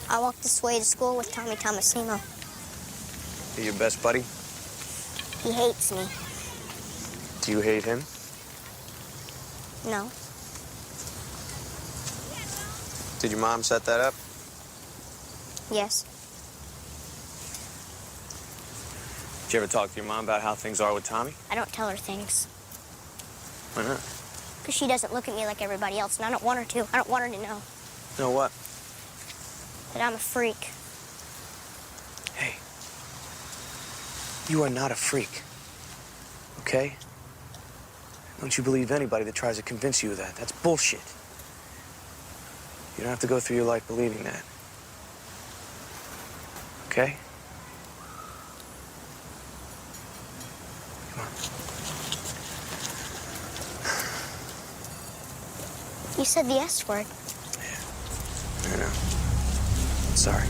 I walk this way to school with Tommy Tomasino. He your best buddy? He hates me. Do you hate him? No. Did your mom set that up? Yes. Did you ever talk to your mom about how things are with Tommy? I don't tell her things. Why not? Because she doesn't look at me like everybody else, and I don't want her to. I don't want her to know Know what? that I'm a freak. Hey. You are not a freak. Okay? Don't you believe anybody that tries to convince you of that. That's bullshit. You don't have to go through your life believing that. Okay? Come on. You said the S word. Yeah. I know. Sorry.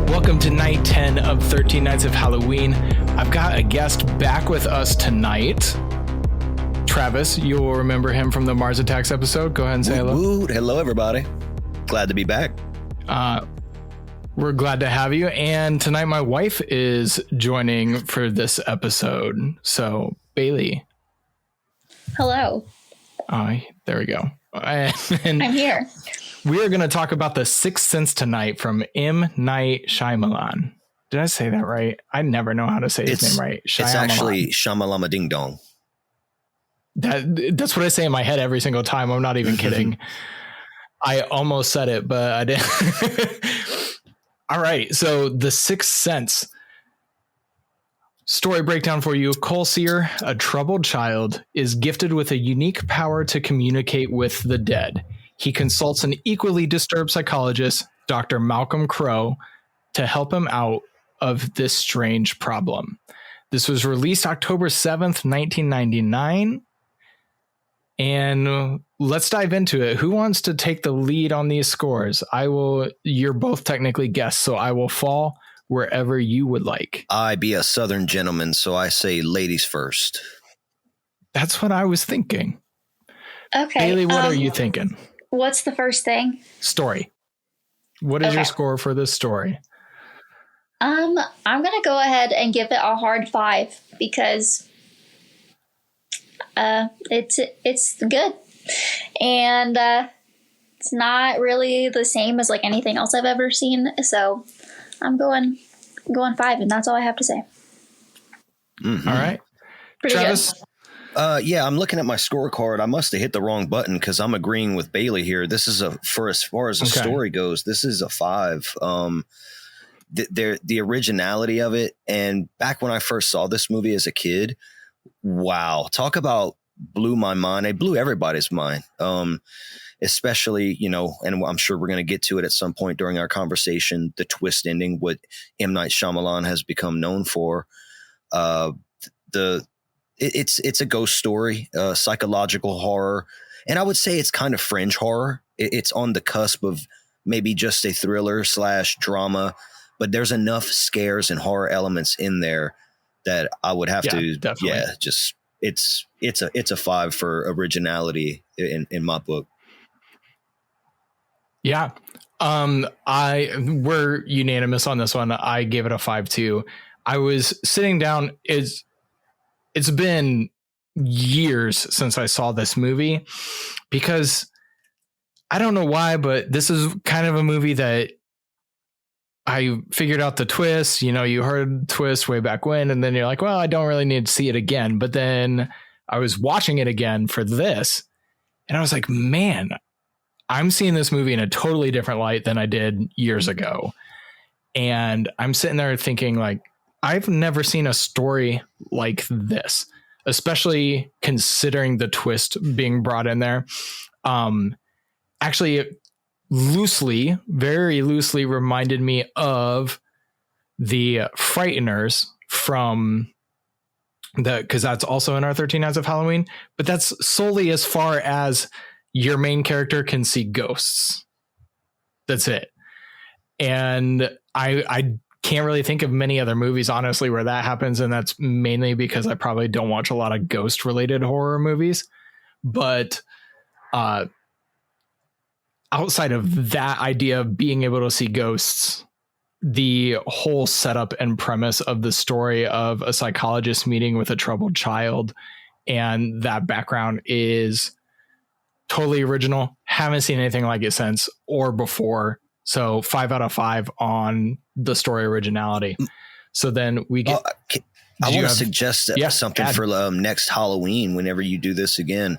Welcome to night 10 of 13 Nights of Halloween. I've got a guest back with us tonight. Travis, you'll remember him from the Mars Attacks episode. Go ahead and say hello. Woo, hello, everybody. Glad to be back. We're glad to have you. And tonight my wife is joining for this episode. So, Bailey. Hello. There we go. And I'm here. we are going to talk about The Sixth Sense tonight from M. Night Shyamalan. Did I say that right? I never know how to say his name right. It's actually Shyamalama Ding Dong. That's what I say in my head every single time. I'm not even kidding. I almost said it, but I didn't. All right. So The Sixth Sense. Story breakdown for you. Cole Sear, a troubled child, is gifted with a unique power to communicate with the dead. He consults an equally disturbed psychologist, Dr. Malcolm Crowe, to help him out of this strange problem. This was released October 7th, 1999. And let's dive into it. Who wants to take the lead on these scores? You're both technically guests, so I will fall wherever you would like. I be a Southern gentleman, so I say ladies first. That's what I was thinking. Okay. Bailey, what are you thinking? What's the first thing? Story. What is your score for this story? I'm gonna go ahead and give it a hard 5 because it's good, and it's not really the same as like anything else I've ever seen. So I'm going 5, and that's all I have to say. Mm-hmm. All right, Pretty Travis. good. Yeah, I'm looking at my scorecard. I must have hit the wrong button because I'm agreeing with Bailey here. This is for as far as the story goes, this is a 5. The originality of it, and back when I first saw this movie as a kid, wow, talk about blew my mind. It blew everybody's mind. Especially, and I'm sure we're going to get to it at some point during our conversation, the twist ending, what M. Night Shyamalan has become known for. It's a ghost story, psychological horror. And I would say it's kind of fringe horror. It's on the cusp of maybe just a thriller / drama, but there's enough scares and horror elements in there that I would have to, definitely. just it's a 5 for originality in my book. Yeah. We're unanimous on this one. I gave it a 5 too. I was sitting down. It's been years since I saw this movie because I don't know why, but this is kind of a movie that I figured out the twist. You heard the twist way back when, and then you're like, well, I don't really need to see it again. But then I was watching it again for this, and I was like, man, I'm seeing this movie in a totally different light than I did years ago. And I'm sitting there thinking, like, I've never seen a story like this. especially considering the twist being brought in there. Actually, it very loosely reminded me of the Frighteners from because that's also in our 13 Nights of Halloween, but that's solely as far as your main character can see ghosts. That's it. And I can't really think of many other movies, honestly, where that happens. And that's mainly because I probably don't watch a lot of ghost related horror movies. But outside of that idea of being able to see ghosts, the whole setup and premise of the story of a psychologist meeting with a troubled child and that background is totally original. Haven't seen anything like it since or before. So 5 out of 5 on the story originality. So then we get. I want to suggest something for next Halloween. Whenever you do this again,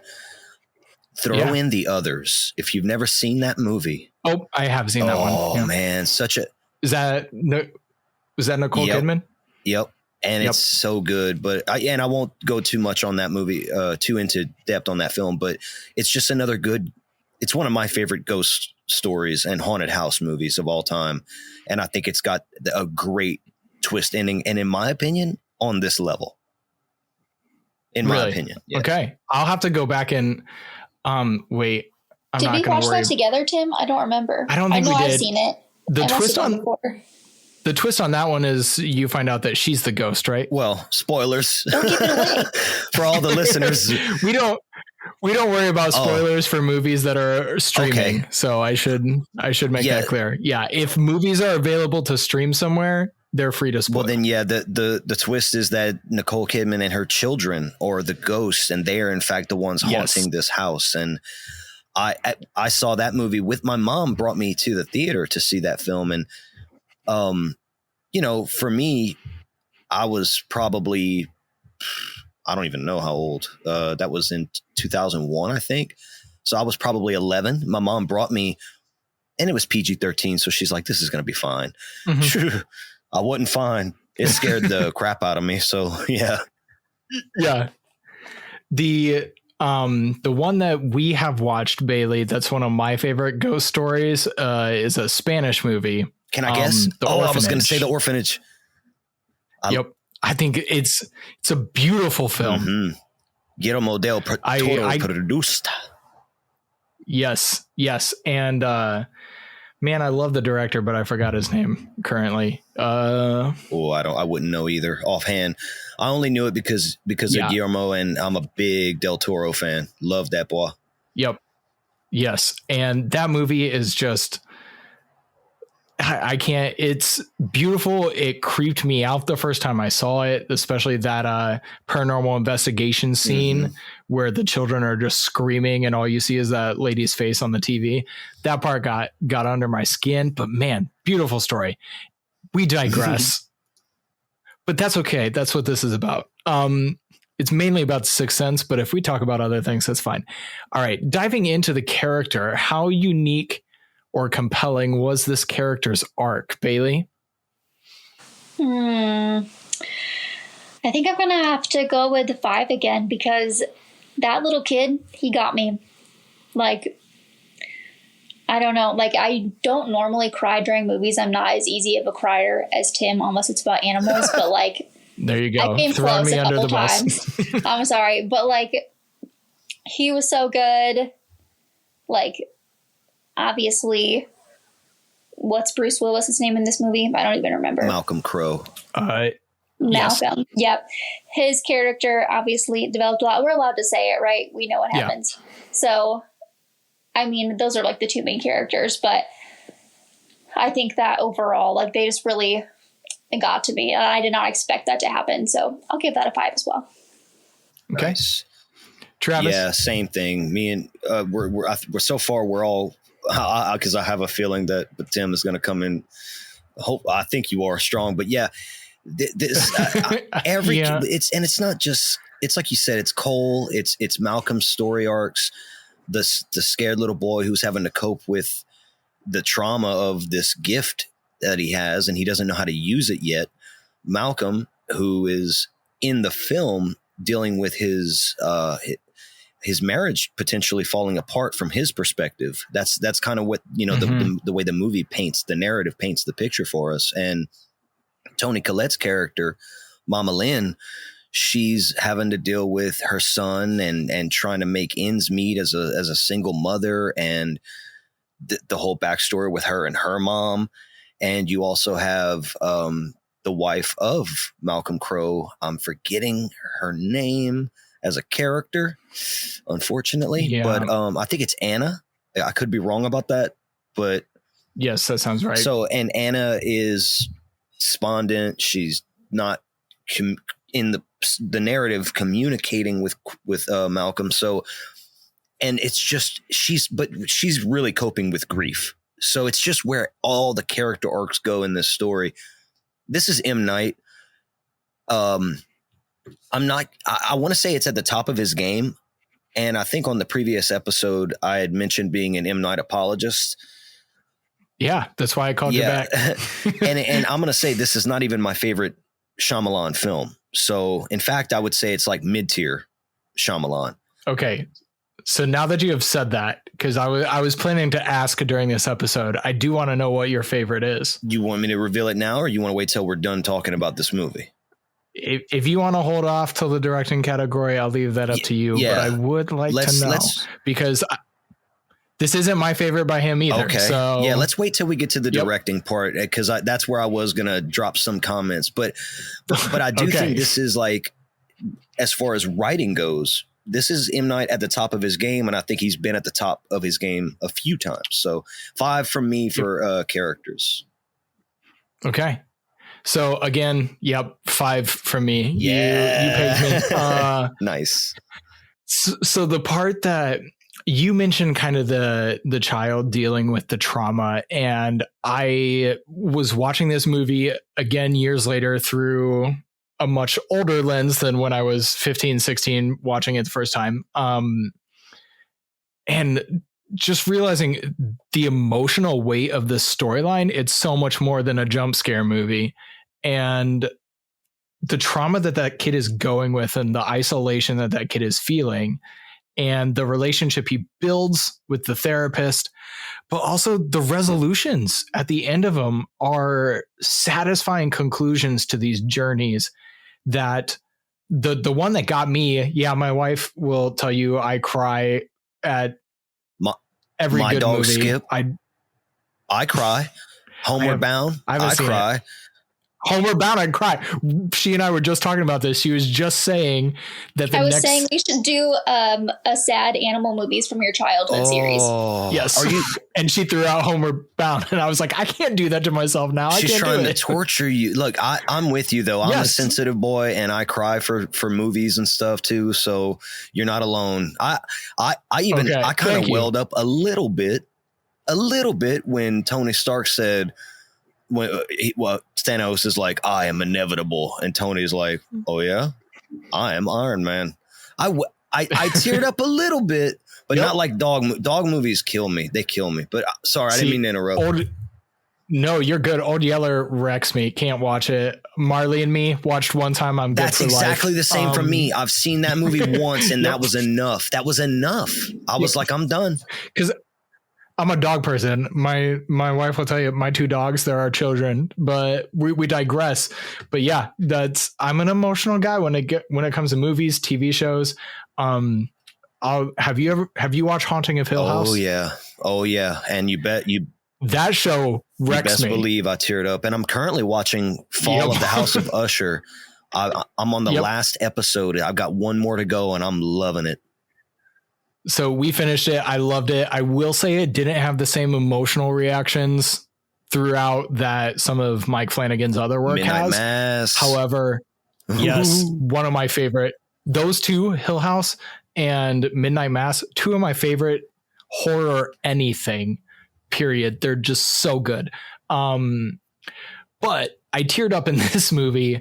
throw in The Others. If you've never seen that movie. Oh, I have seen that one. Oh man, was that Nicole Kidman? Yep. And it's so good, but I won't go too much on that movie, too into depth on that film, but it's just another good, it's one of my favorite ghost stories and haunted house movies of all time. And I think it's got a great twist ending. And in my opinion, on this level, my opinion. Yes. Okay. I'll have to go back and, wait. Did we watch that together, Tim? I don't remember. I don't think we did. I've seen it. The twist on that one is you find out that she's the ghost, right? Well, spoilers. Don't give it away. For all the listeners. We don't worry about spoilers for movies that are streaming. Okay. So I should make that clear. Yeah. If movies are available to stream somewhere, they're free to spoil. Well, then, the twist is that Nicole Kidman and her children are the ghosts, and they are in fact the ones haunting this house. And I saw that movie with my mom, brought me to the theater to see that film. And, for me, I was probably, I don't even know how old, that was in 2001, I think. So I was probably 11. My mom brought me, and it was PG-13. So she's like, this is going to be fine. Mm-hmm. I wasn't fine. It scared the crap out of me. So yeah. Yeah. The one that we have watched, Bailey, that's one of my favorite ghost stories, is a Spanish movie. Can I guess? I was going to say The Orphanage. Yep. I think it's a beautiful film. Mm-hmm. Guillermo del Toro produced. Yes. And man, I love the director, but I forgot his name currently. I wouldn't know either offhand. I only knew it because of Guillermo, and I'm a big Del Toro fan. Love that boy. Yep. Yes. And that movie is just, I can't, it's beautiful. It creeped me out the first time I saw it, especially that paranormal investigation scene where the children are just screaming and all you see is that lady's face on the TV. That part got under my skin, but man, beautiful story. We digress. But that's okay. That's what this is about. It's mainly about the Sixth Sense, but if we talk about other things, that's fine. All right. Diving into the character, how unique or compelling was this character's arc, Bailey? I think I'm going to have to go with 5 again, because that little kid, he got me. Like, I don't know. Like, I don't normally cry during movies. I'm not as easy of a crier as Tim, unless it's about animals. But like, there you go. I came Throwing close me a under couple the bus. times. I'm sorry, but like, he was so good. Like, obviously, what's Bruce Willis's name in this movie? I don't even remember. Malcolm Crowe. Malcolm. Yes. Yep. His character obviously developed a lot. We're allowed to say it, right? We know what happens. So, I mean, those are like the 2 main characters, but I think that overall, like, they just really got to me. I did not expect that to happen. So I'll give that a 5 as well. Okay. Nice. Travis. Yeah, same thing. Me and we're so far, we're all, because I have a feeling that Tim is going to come in. I think you are strong, but yeah, it's not just, it's like you said, it's Cole, it's Malcolm's story arcs, the scared little boy who's having to cope with the trauma of this gift that he has, and he doesn't know how to use it yet. Malcolm, who is in the film, dealing with his marriage potentially falling apart from his perspective. That's kind of what, you know, the way the movie paints, the narrative paints the picture for us. And Toni Collette's character, Mama Lynn, she's having to deal with her son and trying to make ends meet as a single mother, and the whole backstory with her and her mom. And you also have the wife of Malcolm Crowe. I'm forgetting her name as a character, unfortunately. Yeah. But I think it's Anna. I could be wrong about that, but yes, that sounds right. So, and Anna is despondent. She's not in the narrative communicating with Malcolm. So, and it's just she's really coping with grief. So it's just where all the character arcs go in this story. This is M. Night. I want to say it's at the top of his game. And I think on the previous episode, I had mentioned being an M. Night apologist. Yeah, that's why I called you back. and I'm going to say this is not even my favorite Shyamalan film. So, in fact, I would say it's like mid-tier Shyamalan. Okay. So now that you have said that, because I was planning to ask during this episode, I do want to know what your favorite is. You want me to reveal it now, or you want to wait till we're done talking about this movie? If you want to hold off till the directing category, I'll leave that up to you. Yeah. But I would like to know, because this isn't my favorite by him either. Okay. So yeah, let's wait till we get to the directing part, because that's where I was going to drop some comments. But I do think this is like, as far as writing goes, this is M. Night at the top of his game, and I think he's been at the top of his game a few times. So 5 from me for characters. Okay. So again, 5 from me. Yeah. You pegged me. Nice. So the part that you mentioned, kind of the child dealing with the trauma, and I was watching this movie again years later through a much older lens than when I was 15, 16 watching it the first time. And just realizing the emotional weight of the storyline, it's so much more than a jump scare movie. And the trauma that kid is going with, and the isolation that kid is feeling, and the relationship he builds with the therapist, but also the resolutions at the end of them are satisfying conclusions to these journeys. That the one that got me, my wife will tell you I cry at every good dog movie. Skip. I cry. Homeward Bound. I cry. It. Homeward Bound, I'd cry. She and I were just talking about this. She was just saying that I was saying we should do a sad animal movies from your childhood series. Yes. And she threw out Homeward Bound, and I was like, I can't do that to myself now. She's trying to torture you. Look, I'm with you though. I'm a sensitive boy, and I cry for movies and stuff too. So you're not alone. I kind of welled up a little bit when Tony Stark said, Thanos is like, I am inevitable, and Tony's like, oh yeah, I am Iron Man. I teared up a little bit, but not like dog movies kill me. They kill me. But sorry, I didn't mean to interrupt. No, you're good. Old Yeller wrecks me. Can't watch it. Marley and Me watched one time. I'm good. That's exactly life. The same for me. I've seen that movie once, and that was enough. That was enough. I was like, I'm done. Because I'm a dog person. My wife will tell you my 2 dogs, they're our children, but we digress. But yeah, I'm an emotional guy when it comes to movies, TV shows. Have you watched Haunting of Hill House? Oh yeah. And that show wrecks me. You best believe I teared up. And I'm currently watching Fall of the House of Usher. I'm on the last episode. I've got one more to go, and I'm loving it. So we finished it. I loved it. I will say it didn't have the same emotional reactions throughout that some of Mike Flanagan's other work Midnight has. Mass. However, yes, one of my favorite. Those 2, Hill House and Midnight Mass, 2 of my favorite horror anything, period. They're just so good. But I teared up in this movie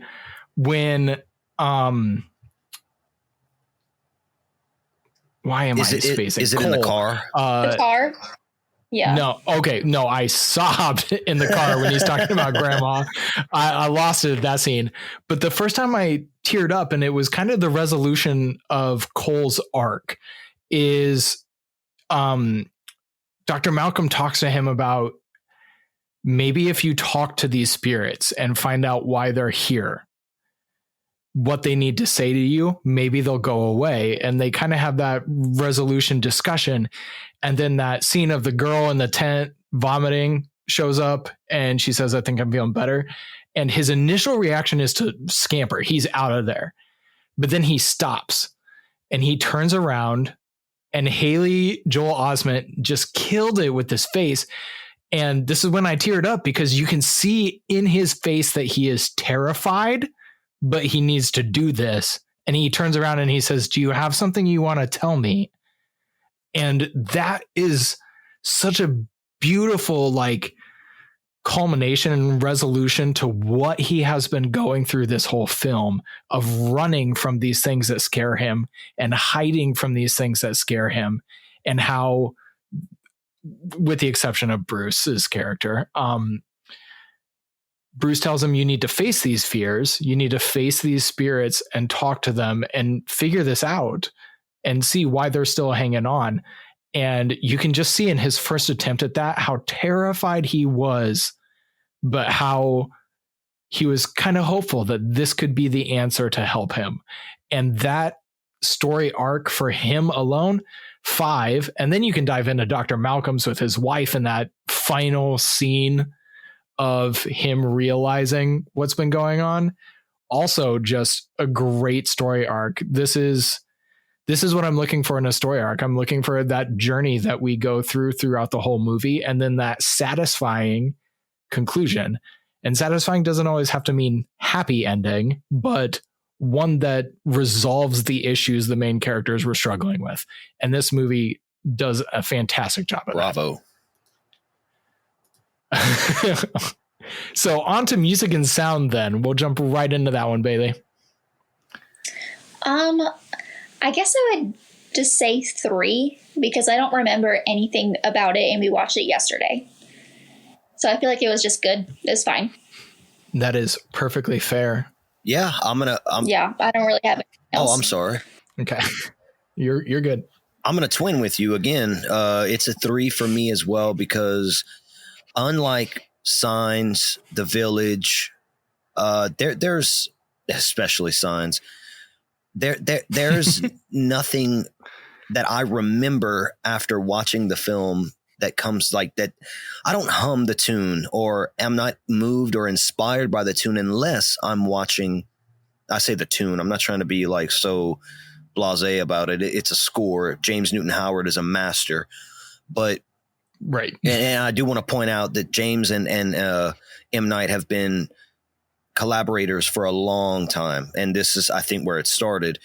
when why am I spacing? Is it in the car? The car? Yeah. No, okay, no, I sobbed in the car when he's talking about grandma. I lost it at that scene. But the first time I teared up, and it was kind of the resolution of Cole's arc, is Dr. Malcolm talks to him about maybe if you talk to these spirits and find out why they're here, what they need to say to you, maybe they'll go away. And they kind of have that resolution discussion. And then that scene of the girl in the tent vomiting shows up and she says, I think I'm feeling better. And his initial reaction is to scamper. He's out of there. But then he stops and he turns around, and Haley Joel Osment just killed it with this face. And this is when I teared up, because you can see in his face that he is terrified, but he needs to do this. And he turns around and he says, do you have something you want to tell me? And that is such a beautiful, like, culmination and resolution to what he has been going through this whole film, of running from these things that scare him and hiding from these things that scare him. And how, with the exception of Bruce's character, Bruce tells him, you need to face these fears. You need to face these spirits and talk to them and figure this out and see why they're still hanging on. And you can just see in his first attempt at that, how terrified he was, but how he was kind of hopeful that this could be the answer to help him. And that story arc for him alone, 5. And then you can dive into Dr. Malcolm's with his wife in that final scene of him realizing what's been going on. Also just a great story arc. This is what I'm looking for in a story arc. I'm looking for that journey that we go throughout the whole movie, and then that satisfying conclusion. And satisfying doesn't always have to mean happy ending, but one that resolves the issues the main characters were struggling with. And this movie does a fantastic job of Bravo. that. So on to music and sound then. We'll jump right into that one, Bailey. I guess I would just say 3, because I don't remember anything about it and we watched it yesterday. So I feel like it was just good. It's fine. That is perfectly fair. Yeah, I don't really have anything else. Oh, I'm sorry. Okay. You're good. I'm going to twin with you again. It's a 3 for me as well, because unlike Signs, The Village, there's especially Signs, there's nothing that I remember after watching the film that comes like that. I don't hum the tune or am not moved or inspired by the tune unless I'm watching. I say the tune. I'm not trying to be like so blasé about it. It's a score. James Newton Howard is a master, but right. And I do want to point out that James and M. Night have been collaborators for a long time, and this is, I think, where it started.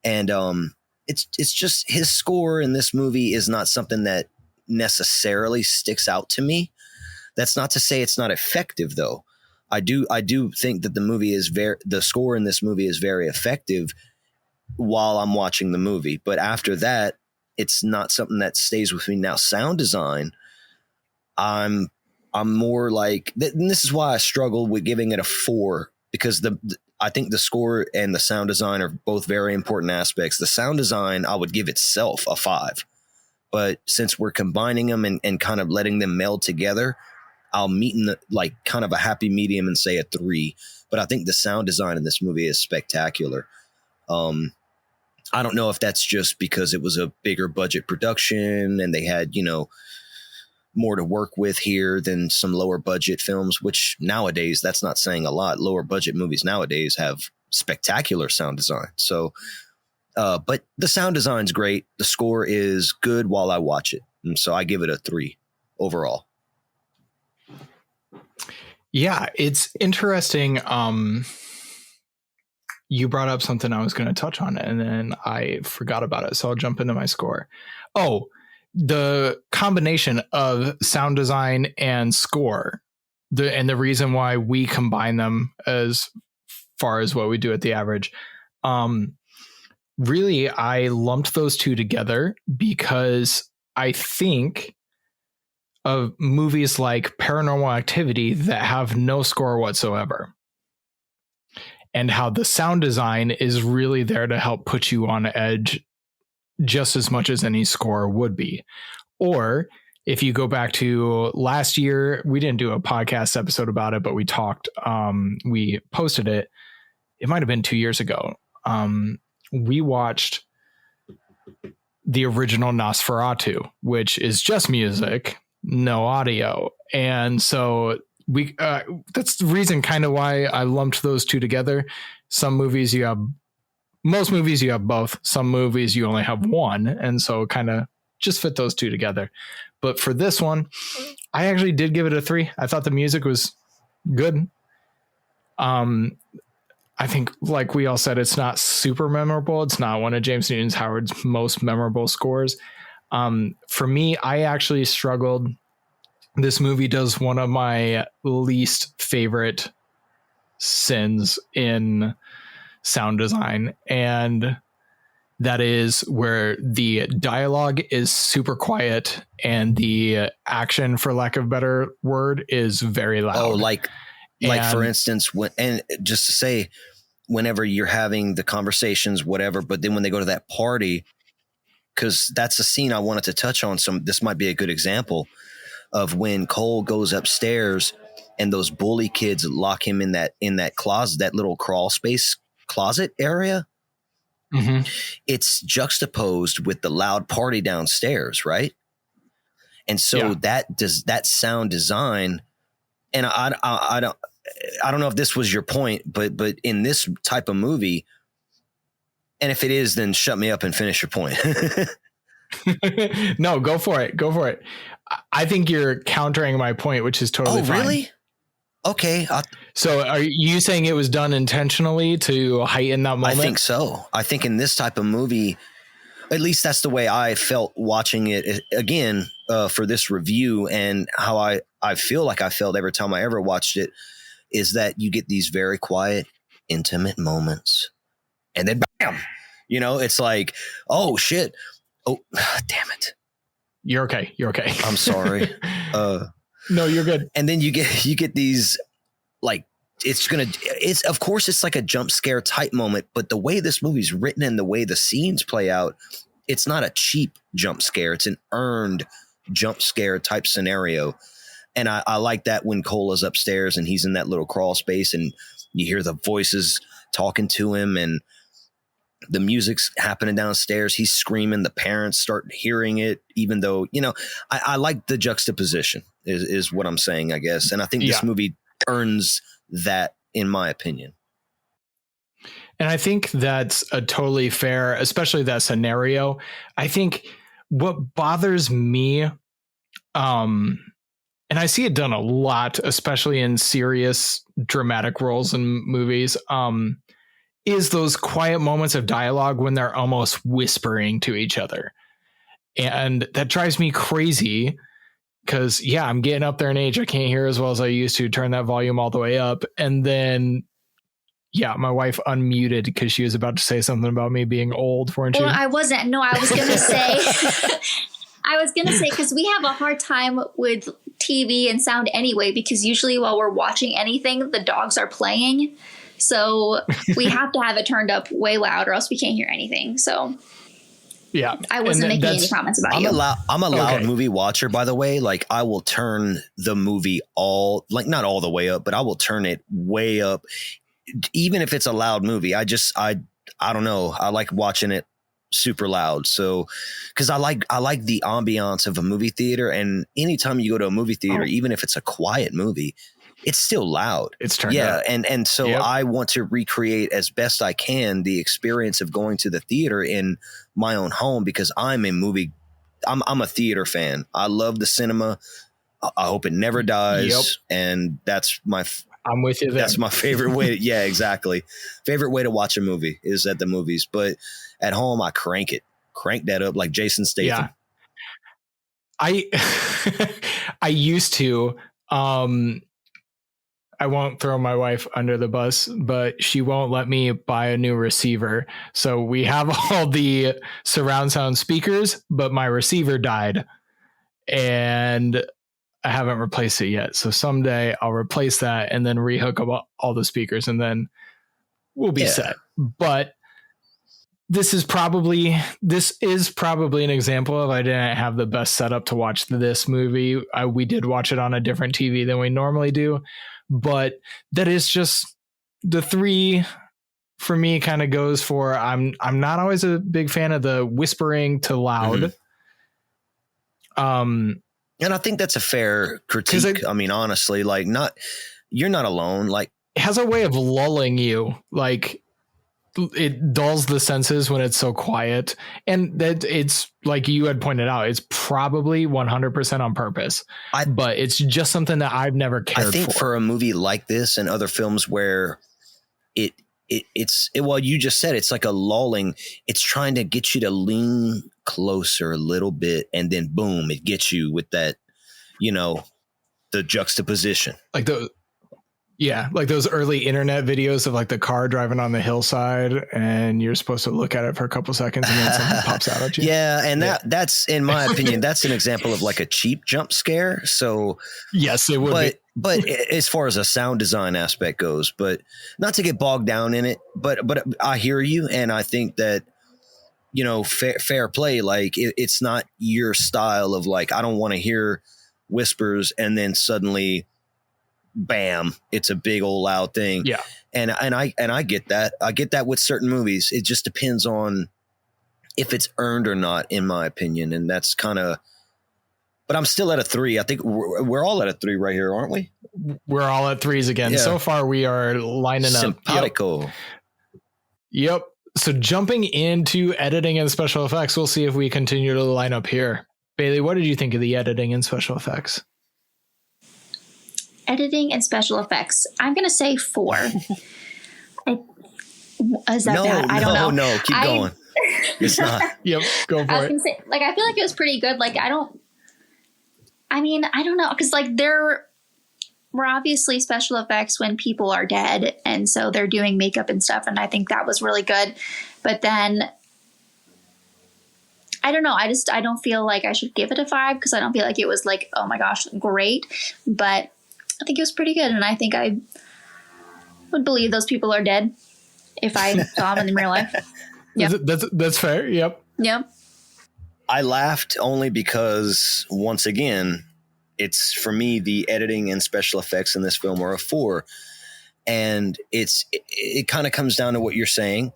And it's just his score in this movie is not something that necessarily sticks out to me. That's not to say it's not effective, though. I do think that the score in this movie is very effective while I'm watching the movie. But after that, it's not something that stays with me. Now, sound design, I'm more like, and this is why I struggle with giving it a 4, because I think the score and the sound design are both very important aspects. The sound design, I would give itself a 5. But since we're combining them and kind of letting them meld together, I'll meet in kind of a happy medium and say a 3. But I think the sound design in this movie is spectacular. I don't know if that's just because it was a bigger budget production and they had, more to work with here than some lower budget films, which nowadays, that's not saying a lot. Lower budget movies nowadays have spectacular sound design. So, but the sound design's great. The score is good while I watch it. And so I give it a 3 overall. Yeah, it's interesting. You brought up something I was going to touch on and then I forgot about it. So I'll jump into my score. Oh, the combination of sound design and score, and the reason why we combine them as far as what we do at the average. Really, I lumped those two together because I think of movies like Paranormal Activity that have no score whatsoever, and how the sound design is really there to help put you on edge just as much as any score would be. Or if you go back to last year, we didn't do a podcast episode about it, but we talked, we posted it. It might've been 2 years ago. We watched the original Nosferatu, which is just music, no audio. And so we, that's the reason kind of why I lumped those two together. Most movies you have both. Some movies you only have one. And so kind of just fit those two together. But for this one, I actually did give it a 3. I thought the music was good. I think, like we all said, it's not super memorable. It's not one of James Newton Howard's most memorable scores. For me, I actually struggled. This movie does one of my least favorite sins in sound design, and that is where the dialogue is super quiet and the action, for lack of a better word, is very loud. Oh, like for instance, and just to say, whenever you're having the conversations, whatever, but then when they go to that party, because that's a scene I wanted to touch on. This might be a good example of when Cole goes upstairs and those bully kids lock him in that closet, that little crawl space closet area. Mm-hmm. It's juxtaposed with the loud party downstairs, right? And so that sound design, and I don't know if this was your point, but in this type of movie, and if it is, then shut me up and finish your point. No, go for it. Go for it. I think you're countering my point, which is totally fine. Really? Okay. So are you saying it was done intentionally to heighten that moment? I think so. I think in this type of movie, at least that's the way I felt watching it again for this review, and how I feel like I felt every time I ever watched it, is that you get these very quiet, intimate moments, and then bam, it's like, oh shit. Oh, damn it. You're okay. You're okay. I'm sorry. No, you're good. And then you get these, like, of course it's like a jump scare type moment, but the way this movie's written and the way the scenes play out, it's not a cheap jump scare. It's an earned jump scare type scenario. And I like that when Cole is upstairs and he's in that little crawl space and you hear the voices talking to him and the music's happening downstairs. He's screaming. The parents start hearing it, even though, I like the juxtaposition is what I'm saying, I guess. And I think this movie earns that, in my opinion. And I think that's a totally fair, especially that scenario. I think what bothers me, and I see it done a lot, especially in serious dramatic roles in movies, is those quiet moments of dialogue when they're almost whispering to each other. And that drives me crazy because, I'm getting up there in age. I can't hear as well as I used to. Turn that volume all the way up. And then, my wife unmuted because she was about to say something about me being old, weren't you? Well, I wasn't. No, I was going to say, because we have a hard time with TV and sound anyway, because usually while we're watching anything, the dogs are playing. So we have to have it turned up way loud or else we can't hear anything. So I wasn't making any comments about you. I'm a loud movie watcher, by the way. Like, I will turn the movie not all the way up, but I will turn it way up. Even if it's a loud movie, I don't know. I like watching it super loud. So, cause I like the ambiance of a movie theater, and anytime you go to a movie theater, even if it's a quiet movie, it's still loud. It's turned up. And so I want to recreate as best I can the experience of going to the theater in my own home, because I'm a theater fan. I love the cinema. I hope it never dies. And I'm with you there. That's my favorite way. Yeah, exactly. Favorite way to watch a movie is at the movies, but at home I crank that up like Jason Statham. Yeah. I used to, I won't throw my wife under the bus, but she won't let me buy a new receiver. So we have all the surround sound speakers, but my receiver died. And I haven't replaced it yet. So someday I'll replace that and then rehook up all the speakers, and then we'll be set. But this is probably an example of I didn't have the best setup to watch this movie. We did watch it on a different TV than we normally do, but that is just the 3 for me kind of goes for, I'm not always a big fan of the whispering to loud. And I think that's a fair critique. I mean, honestly, like you're not alone. Like, it has a way of lulling you. Like, it dulls the senses when it's so quiet, and that it's like you had pointed out, it's probably 100% on purpose, but it's just something that I've never cared for. I think for a movie like this and other films where it's well, you just said it's like a lulling, it's trying to get you to lean closer a little bit, and then boom, it gets you with that, the juxtaposition. Like like those early internet videos of like the car driving on the hillside, and you're supposed to look at it for a couple seconds and then something pops out at you. Yeah. And that's, in my opinion, that's an example of like a cheap jump scare. So yes, it would be. But as far as a sound design aspect goes, but not to get bogged down in it, but I hear you. And I think that, fair play, like it's not your style of like, I don't want to hear whispers and then suddenly bam, it's a big old loud thing. Yeah. And I get that. I get that with certain movies. It just depends on if it's earned or not, in my opinion. And that's kind of, but I'm still at a 3. I think we're all at a 3 right here, aren't we? We're all at 3s again. Yeah. So far we are lining Simpatico. up. Yep. So jumping into editing and special effects, we'll see if we continue to line up here. Bailey, what did you think of the editing and special effects? Editing and special effects, I'm going to say 4. Is that bad? I don't know. No, keep going. It's not. Yep, go for I was it. gonna say, like, I feel like it was pretty good. Like, I don't know. Because, like, there were obviously special effects when people are dead. And so they're doing makeup and stuff. And I think that was really good. But then, I don't know. I don't feel like I should give it a 5 because I don't feel like it was like, oh my gosh, great. But I think it was pretty good, and I think I would believe those people are dead if I saw them in real life. Yep. That's fair. Yep. I laughed only because, once again, it's, for me, the editing and special effects in this film are a 4, and it kind of comes down to what you're saying.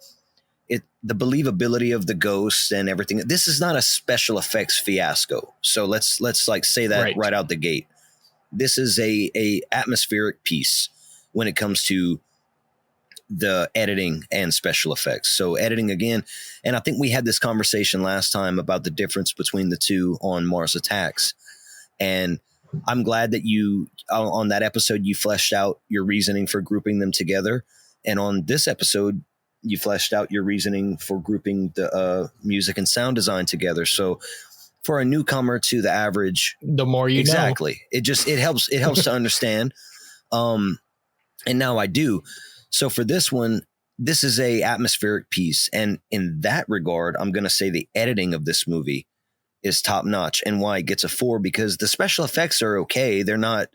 The believability of the ghosts and everything. This is not a special effects fiasco, so let's like say that right out the gate. This is a atmospheric piece when it comes to the editing and special effects. So editing again, and I think we had this conversation last time about the difference between the two on Mars Attacks. And I'm glad that you, on that episode, you fleshed out your reasoning for grouping them together. And on this episode, you fleshed out your reasoning for grouping the music and sound design together. So for a newcomer to the average, the more you exactly know. it helps to understand. And now I do. So for this one, this is a atmospheric piece, and in that regard, I'm going to say the editing of this movie is top notch. And why it gets a 4, because the special effects are okay. They're not.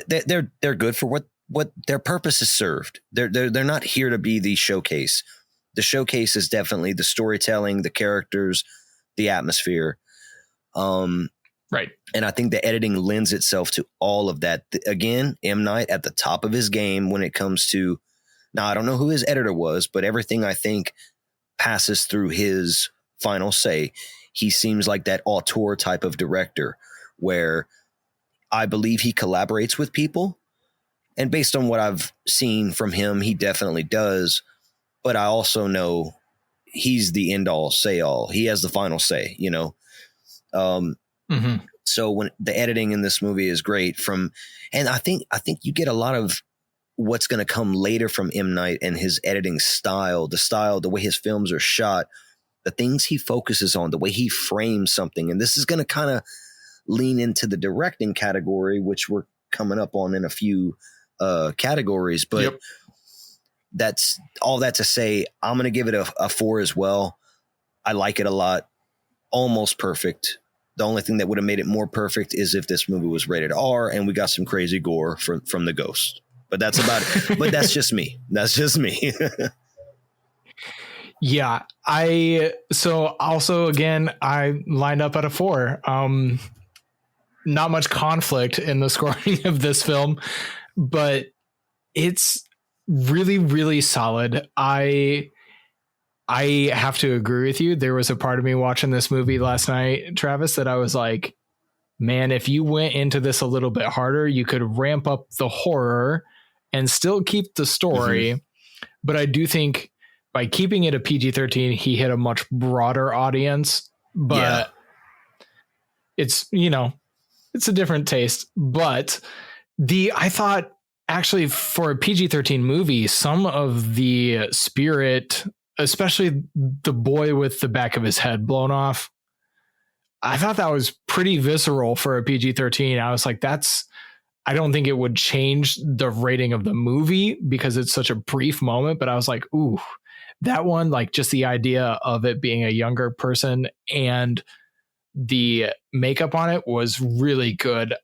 They're good for what their purpose is served. They're not here to be the showcase. The showcase is definitely the storytelling, the characters, the atmosphere. Right. And I think the editing lends itself to all of that. Again, M. Night at the top of his game when it comes to, now I don't know who his editor was, but everything I think passes through his final say. He seems like that auteur type of director where I believe he collaborates with people. And based on what I've seen from him, he definitely does. But I also know he's the end all say all. He has the final say, you know? So when the editing in this movie is great and I think you get a lot of what's going to come later from M. Night and his editing style, the way his films are shot, the things he focuses on, the way he frames something. And this is going to kind of lean into the directing category, which we're coming up on in a few categories, but that's all that to say, I'm going to give it a 4 as well. I like it a lot. Almost perfect. The only thing that would have made it more perfect is if this movie was rated R and we got some crazy gore from the ghost. But that's about it. But that's just me. That's just me. Yeah. So also, again, I lined up at a 4. Not much conflict in the scoring of this film, but it's really, really solid. I have to agree with you. There was a part of me watching this movie last night, Travis, that I was like, man, if you went into this a little bit harder, you could ramp up the horror and still keep the story. Mm-hmm. But I do think by keeping it a PG-13, he hit a much broader audience. But it's, it's a different taste. But I thought actually for a PG-13 movie, some of the spirit, especially the boy with the back of his head blown off, I thought that was pretty visceral for a PG-13. I was like, I don't think it would change the rating of the movie because it's such a brief moment, but I was like, ooh, that one, like just the idea of it being a younger person and the makeup on it was really good.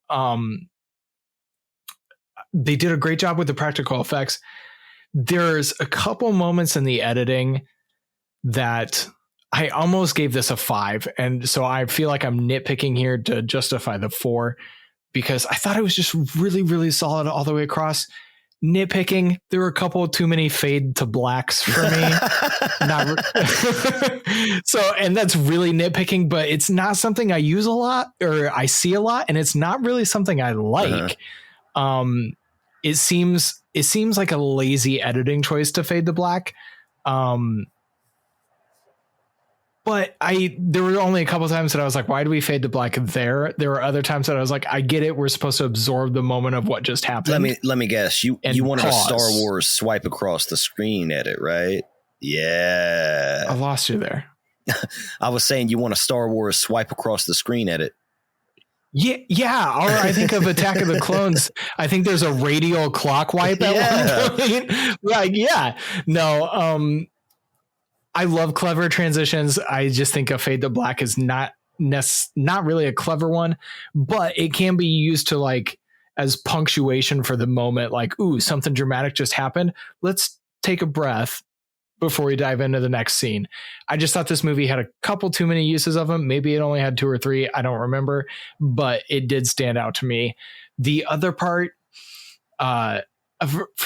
They did a great job with the practical effects. There's a couple moments in the editing that I almost gave this a 5. And so I feel like I'm nitpicking here to justify the 4 because I thought it was just really, really solid all the way across. Nitpicking, there were a couple too many fade to blacks for me. So, and that's really nitpicking, but it's not something I use a lot or I see a lot, and it's not really something I like. It seems like a lazy editing choice to fade to black. But there were only a couple times that I was like, why do we fade to black there? There were other times that I was like, I get it. We're supposed to absorb the moment of what just happened. Let me guess. You wanted a Star Wars swipe across the screen edit, right? Yeah. I lost you there. I was saying you want a Star Wars swipe across the screen edit. Yeah. Or I think of Attack of the Clones. I think there's a radial clock wipe at one point. Like, yeah. No, I love clever transitions. I just think a fade to black is not really a clever one, but it can be used to like as punctuation for the moment. Like, ooh, something dramatic just happened. Let's take a breath before we dive into the next scene. I just thought this movie had a couple too many uses of them. Maybe it only had 2 or 3. I don't remember, but it did stand out to me. The other part, for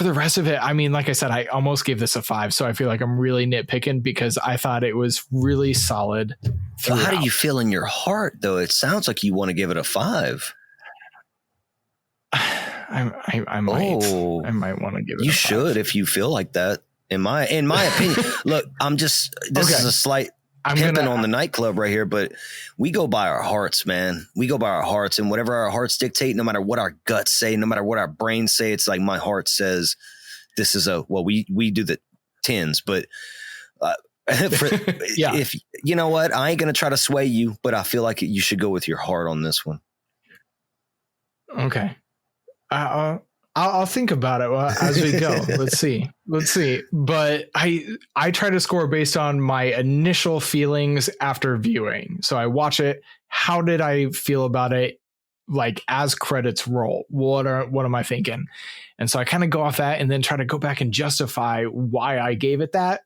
the rest of it, I mean, like I said, I almost gave this a 5, so I feel like I'm really nitpicking because I thought it was really solid. Well, how do you feel in your heart, though? It sounds like you want to give it a 5. I might want to give it. You a 5. should if you feel like that. In my opinion, look, this is a slight pimping on the nightclub right here, but we go by our hearts, man. We go by our hearts, and whatever our hearts dictate, no matter what our guts say, no matter what our brains say, it's like my heart says this is we do the 10s, but if you know what, I ain't gonna try to sway you, but I feel like you should go with your heart on this one. Okay. I'll think about it as we go. Let's see. But I try to score based on my initial feelings after viewing. So I watch it. How did I feel about it? Like as credits roll, what am I thinking? And so I kind of go off that and then try to go back and justify why I gave it that.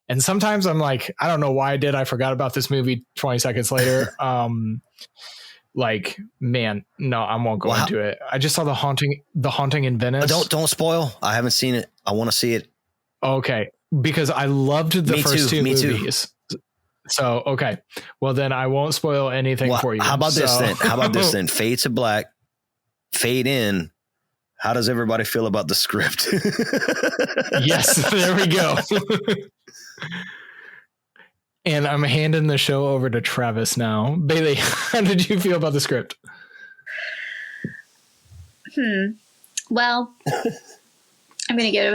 And sometimes I'm like, I don't know why I did. I forgot about this movie 20 seconds later. Like, man, no, I won't go into it. I just saw the haunting in Venice. Don't spoil. I haven't seen it. I want to see it. Okay, because I loved the first 2 movies. So okay, well then I won't spoil anything for you. How about this then? Fade to black, fade in. How does everybody feel about the script? Yes, there we go. And I'm handing the show over to Travis now. Bailey, how did you feel about the script? Well, I'm gonna give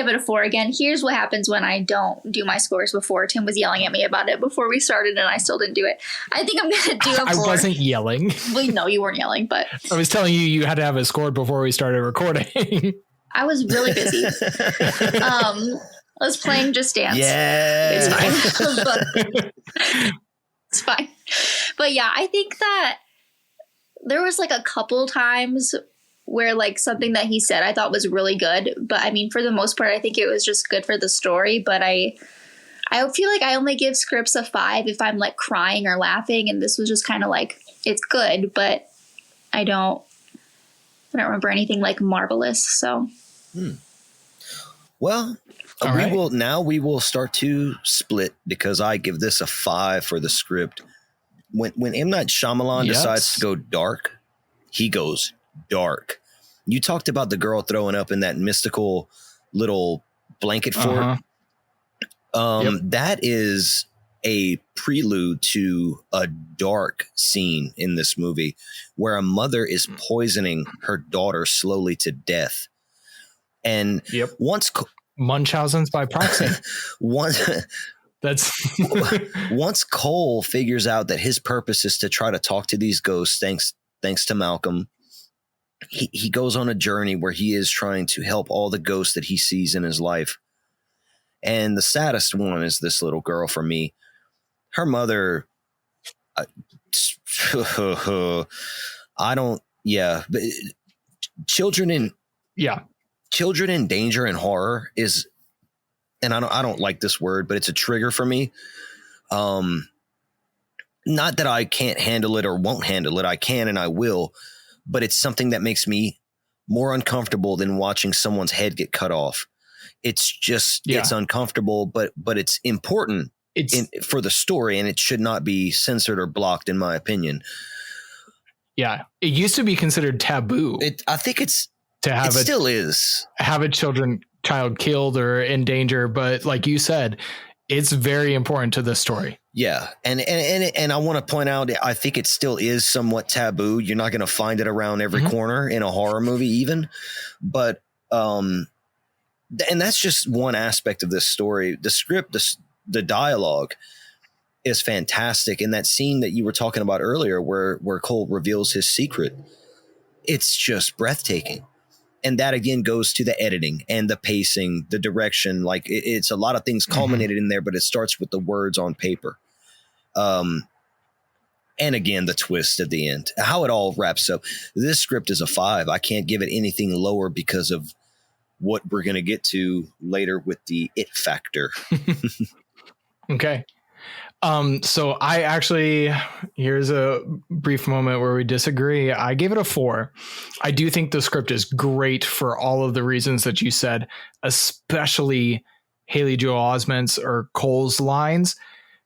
it a 4 again. Here's what happens when I don't do my scores before. Tim was yelling at me about it before we started, and I still didn't do it. I think I'm gonna do a 4. I wasn't yelling. Well, no, you weren't yelling, but I was telling you had to have it scored before we started recording. I was really busy. I was playing Just Dance. Yeah. It's fine. It's fine. But yeah, I think that there was like a couple times where like something that he said I thought was really good. But I mean, for the most part, I think it was just good for the story. But I feel like I only give scripts a 5 if I'm like crying or laughing. And this was just kind of like, it's good, but I don't remember anything like marvelous. So. Well, we will start to split because I give this a 5 for the script. When M. Night Shyamalan decides to go dark, he goes dark. You talked about the girl throwing up in that mystical little blanket fort. That is a prelude to a dark scene in this movie where a mother is poisoning her daughter slowly to death. And once Munchausen's by proxy. once Cole figures out that his purpose is to try to talk to these ghosts, thanks to Malcolm, he goes on a journey where he is trying to help all the ghosts that he sees in his life. And the saddest one is this little girl for me. Her mother, but children in danger and horror is, and I don't like this word, but it's a trigger for me. Not that I can't handle it or won't handle it. I can and I will, but it's something that makes me more uncomfortable than watching someone's head get cut off. It's just, it's uncomfortable, but it's important for the story, and it should not be censored or blocked, in my opinion. Yeah. It used to be considered taboo. I think it's, to have still is, have a child killed or in danger. But like you said, it's very important to the story. Yeah. And I want to point out, I think it still is somewhat taboo. You're not going to find it around every corner in a horror movie even, but, and that's just one aspect of this story. The script, the dialogue is fantastic. And that scene that you were talking about earlier, where Cole reveals his secret, it's just breathtaking. And that again goes to the editing and the pacing, the direction. Like it's a lot of things culminated in there, but it starts with the words on paper. And again, the twist at the end, how it all wraps up. This script is a 5. I can't give it anything lower because of what we're going to get to later with the it factor. Okay. So I actually, here's a brief moment where we disagree. I gave it a 4. I do think the script is great for all of the reasons that you said, especially Haley Joel Osment's or Cole's lines.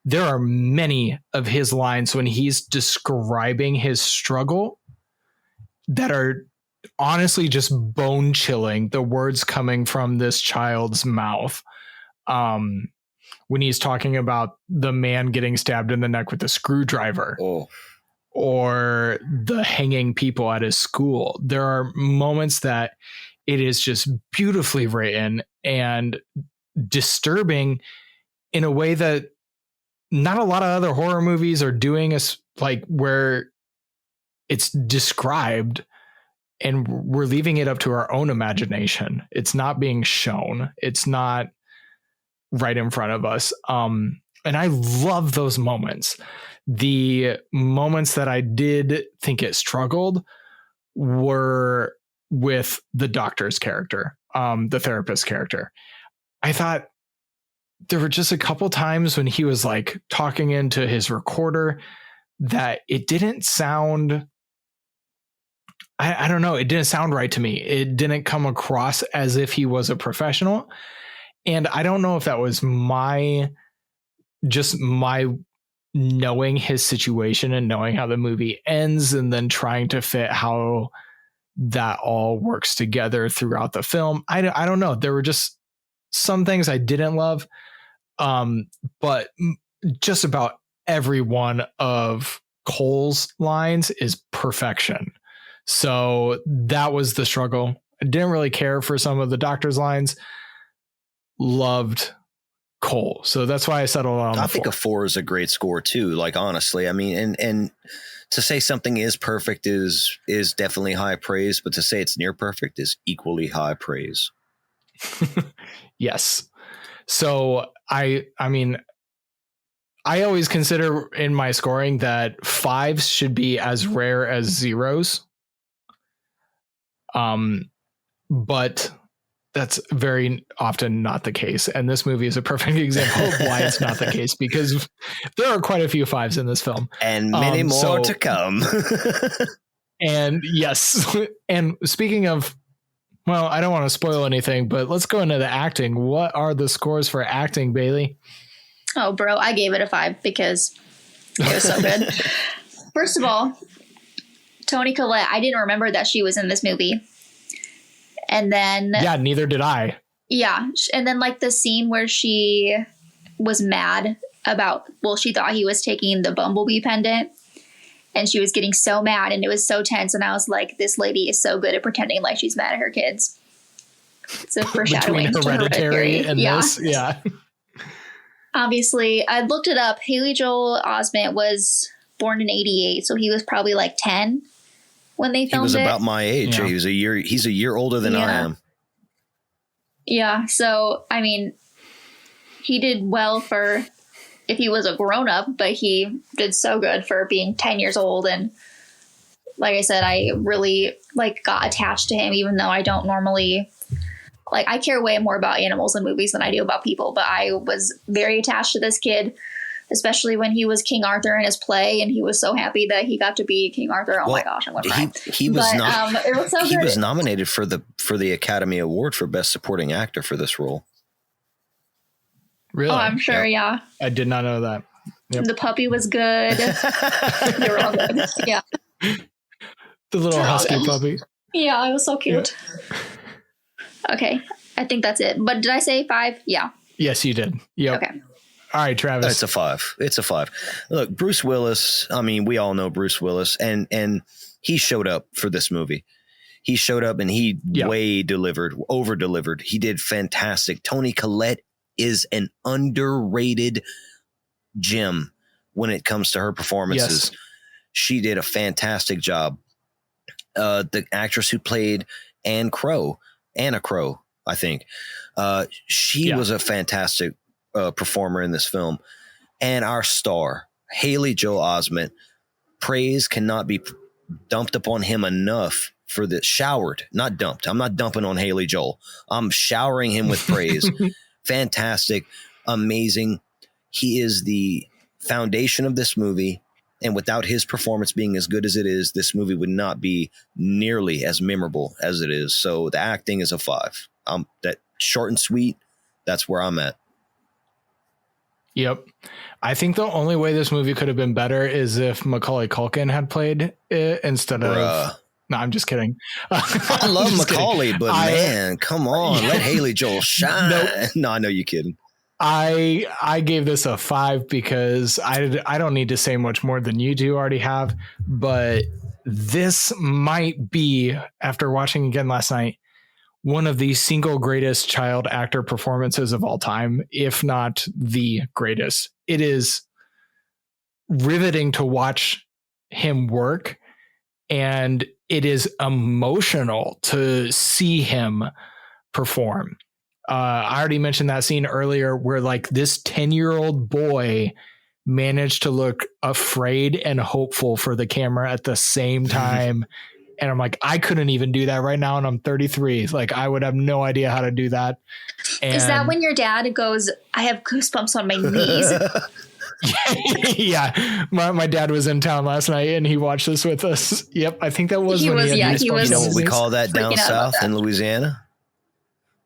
There are many of his lines when he's describing his struggle that are honestly just bone chilling. The words coming from this child's mouth. When he's talking about the man getting stabbed in the neck with a screwdriver or the hanging people at his school. There are moments that it is just beautifully written and disturbing in a way that not a lot of other horror movies are doing, is like where it's described and we're leaving it up to our own imagination. It's not being shown. It's not right in front of us. And I love those moments. The moments that I did think it struggled were with the doctor's character, the therapist character. I thought there were just a couple times when he was like talking into his recorder that it didn't sound, I don't know. It didn't sound right to me. It didn't come across as if he was a professional. And I don't know if that was my knowing his situation and knowing how the movie ends and then trying to fit how that all works together throughout the film. I don't know. There were just some things I didn't love. But just about every one of Cole's lines is perfection. So that was the struggle. I didn't really care for some of the doctor's lines. Loved Cole. So that's why I settled on I think a 4 is a great score too. Like, honestly, I mean, and to say something is perfect is definitely high praise, but to say it's near perfect is equally high praise. Yes. So I mean, I always consider in my scoring that fives should be as rare as zeros. But that's very often not the case. And this movie is a perfect example of why it's not the case, because there are quite a few fives in this film. And many more to come. And yes. And speaking of, well, I don't want to spoil anything, but let's go into the acting. What are the scores for acting, Bailey? Oh, bro, I gave it a 5 because it was so good. First of all, Toni Collette, I didn't remember that she was in this movie. And then... Yeah, neither did I. Yeah. And then like the scene where she was mad about, well, she thought he was taking the bumblebee pendant and she was getting so mad and it was so tense. And I was like, this lady is so good at pretending like she's mad at her kids. It's a foreshadowing. Between Hereditary and this. Yeah. Obviously, I looked it up. Haley Joel Osment was born in 88. So he was probably like 10 when they filmed it. He was about my age. Yeah. He's a year older than I am. Yeah. So, I mean, he did well for if he was a grown up, but he did so good for being 10 years old. And like I said, I really got attached to him, even though I don't normally I care way more about animals in movies than I do about people. But I was very attached to this kid, especially when he was King Arthur in his play, and he was so happy that he got to be King Arthur. Oh my gosh, I'm going to cry. He was it was so he good. was nominated for the Academy Award for Best Supporting Actor for this role. Really? Oh, I'm sure. Yeah. I did not know that. Yep. The puppy was good. They were all good. Yeah. The little husky puppy. Yeah, it was so cute. Yeah. Okay. I think that's it. But did I say 5? Yeah. Yes, you did. Yep. Okay. All right, Travis. It's a 5. It's a 5. Look, Bruce Willis. I mean, we all know Bruce Willis, and he showed up for this movie. He showed up and he over delivered. He did fantastic. Toni Collette is an underrated gem when it comes to her performances. Yes. She did a fantastic job. The actress who played Anna Crow, I think, she was a fantastic performer in this film. And our star, Haley Joel Osment, praise cannot be dumped upon him enough for the showered, not dumped. I'm not dumping on Haley Joel. I'm showering him with praise. Fantastic, amazing. He is the foundation of this movie. And without his performance being as good as it is, this movie would not be nearly as memorable as it is. So the acting is a 5. That short and sweet. That's where I'm at. Yep. I think the only way this movie could have been better is if Macaulay Culkin had played it instead of... No, I'm just kidding. I love Macaulay, but man, come on. Let Haley Joel shine. Nope. No, I know you're kidding. I gave this a 5 because I don't need to say much more than you two already have, but this might be, after watching again last night, one of the single greatest child actor performances of all time, if not the greatest. It is riveting to watch him work, and it is emotional to see him perform. I already mentioned that scene earlier where this 10-year-old boy managed to look afraid and hopeful for the camera at the same time. And I'm like, I couldn't even do that right now. And I'm 33. I would have no idea how to do that. And is that when your dad goes, I have goosebumps on my knees? Yeah. My dad was in town last night and he watched this with us. Yep. I think that was he was. You know what we call that down south in Louisiana?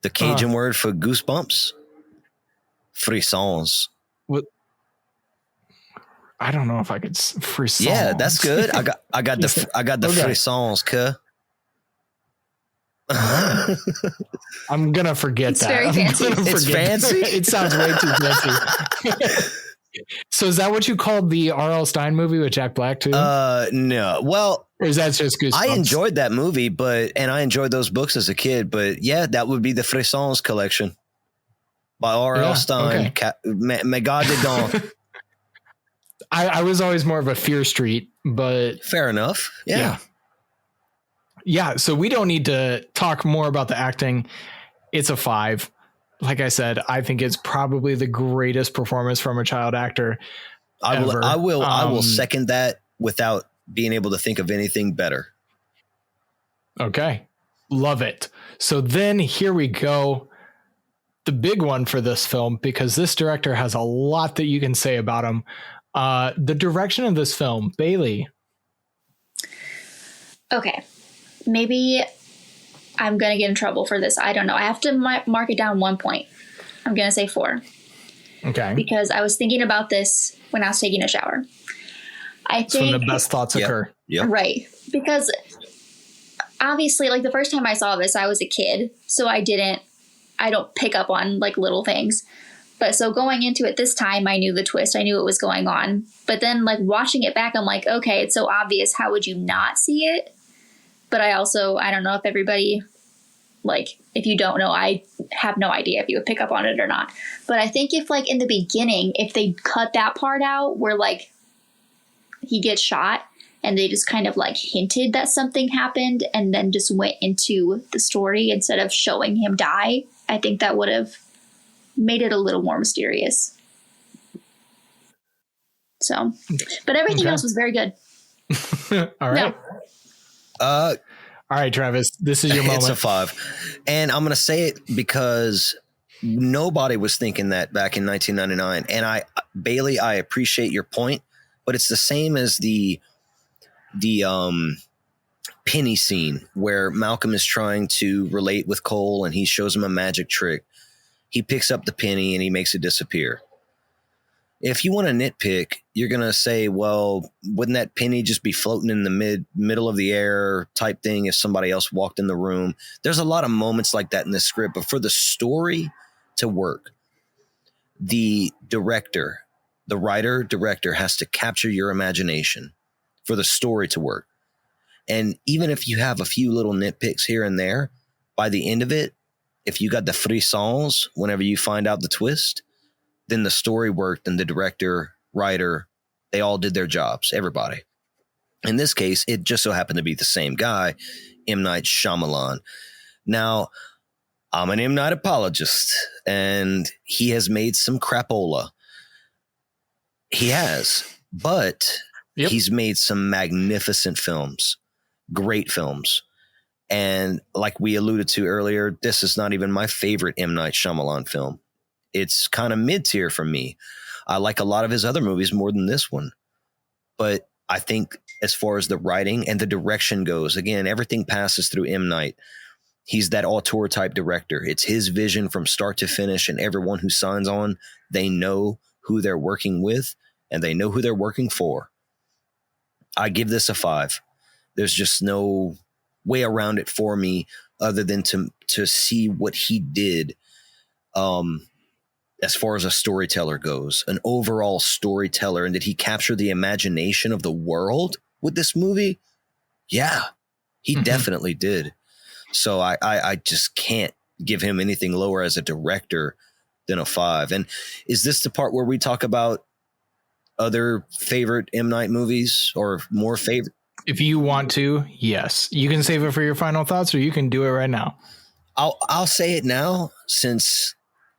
The Cajun word for goosebumps? Frissons. What? I don't know if I could frissons. Yeah, that's good. I got the frissons, cuh. I'm gonna forget it's that. Very fancy. It's fancy. It sounds way too fancy. So is that what you called the R.L. Stine movie with Jack Black too? No. Well, or is that just Goosebumps? I enjoyed that movie, and I enjoyed those books as a kid. But yeah, that would be the Frissons collection by R.L. Stine. Okay. Megadidon. I was always more of a Fear Street, but fair enough. Yeah. So we don't need to talk more about the acting. It's a 5. like I said, I think it's probably the greatest performance from a child actor ever. I will second that without being able to think of anything better. Okay. Love it. So then here we go. The big one for this film, because this director has a lot that you can say about him. The direction of this film, Bailey. Okay. Maybe I'm going to get in trouble for this. I don't know. I have to mark it down 1 point. I'm going to say 4. Okay. Because I was thinking about this when I was taking a shower. I think. It's when the best thoughts occur. Yep. Right. Because obviously, like the first time I saw this, I was a kid. So I don't pick up on like little things. But so going into it this time, I knew the twist. I knew what was going on. But then like watching it back, I'm like, okay, it's so obvious. How would you not see it? But I don't know if everybody, like, if you don't know, I have no idea if you would pick up on it or not. But I think if like in the beginning, if they cut that part out where like he gets shot and they just kind of like hinted that something happened and then just went into the story instead of showing him die, I think that would have made it a little more mysterious. So, but everything else was very good. All right. No. All right, Travis, this is your moment. It's a 5. And I'm going to say it because nobody was thinking that back in 1999. And Bailey, I appreciate your point, but it's the same as the penny scene where Malcolm is trying to relate with Cole and he shows him a magic trick. He picks up the penny and he makes it disappear. If you want to nitpick, you're going to say, well, wouldn't that penny just be floating in the middle of the air type thing if somebody else walked in the room? There's a lot of moments like that in the script, but for the story to work, the writer-director has to capture your imagination for the story to work. And even if you have a few little nitpicks here and there, by the end of it, if you got the frissons whenever you find out the twist, then the story worked and the director, writer, they all did their jobs, everybody. In this case, it just so happened to be the same guy, M. Night Shyamalan. Now, I'm an M. Night apologist, and he has made some crapola. He has, but he's made some magnificent films, great films. And like we alluded to earlier, this is not even my favorite M. Night Shyamalan film. It's kind of mid-tier for me. I like a lot of his other movies more than this one. But I think as far as the writing and the direction goes, again, everything passes through M. Night. He's that auteur type director. It's his vision from start to finish, and everyone who signs on, they know who they're working with and they know who they're working for. I give this a 5. There's just no way around it for me other than to see what he did. As far as a storyteller goes, an overall storyteller, and did he capture the imagination of the world with this movie? Yeah, he definitely did. So I just can't give him anything lower as a director than a 5. And is this the part where we talk about other favorite M. Night movies or more favorite? If you want to, yes. You can save it for your final thoughts or you can do it right now. I'll say it now since...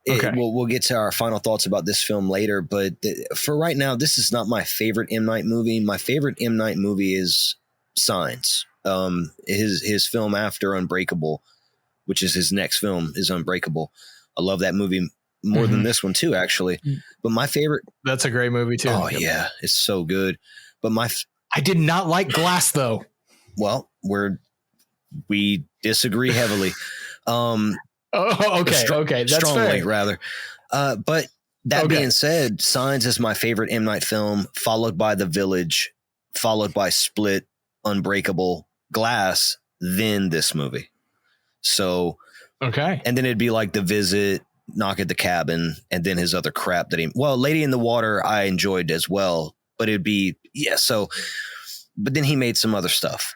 Okay. We'll get to our final thoughts about this film later, but for right now, this is not my favorite M. Night movie. My favorite M. Night movie is Signs. His film after Unbreakable, which is his next film, is Unbreakable. I love that movie more than this one too, actually. But my favorite... That's a great movie too. Oh, yeah. It's so good. But I did not like Glass, though. Well, we disagree heavily. Oh, okay. Okay. That's strongly, fair. rather. But that being said, Signs is my favorite M. Night film, followed by The Village, followed by Split, Unbreakable, Glass, then this movie. So, okay. And then it'd be like The Visit, Knock at the Cabin, and then his other crap that Lady in the Water, I enjoyed as well, but it'd be, but then he made some other stuff.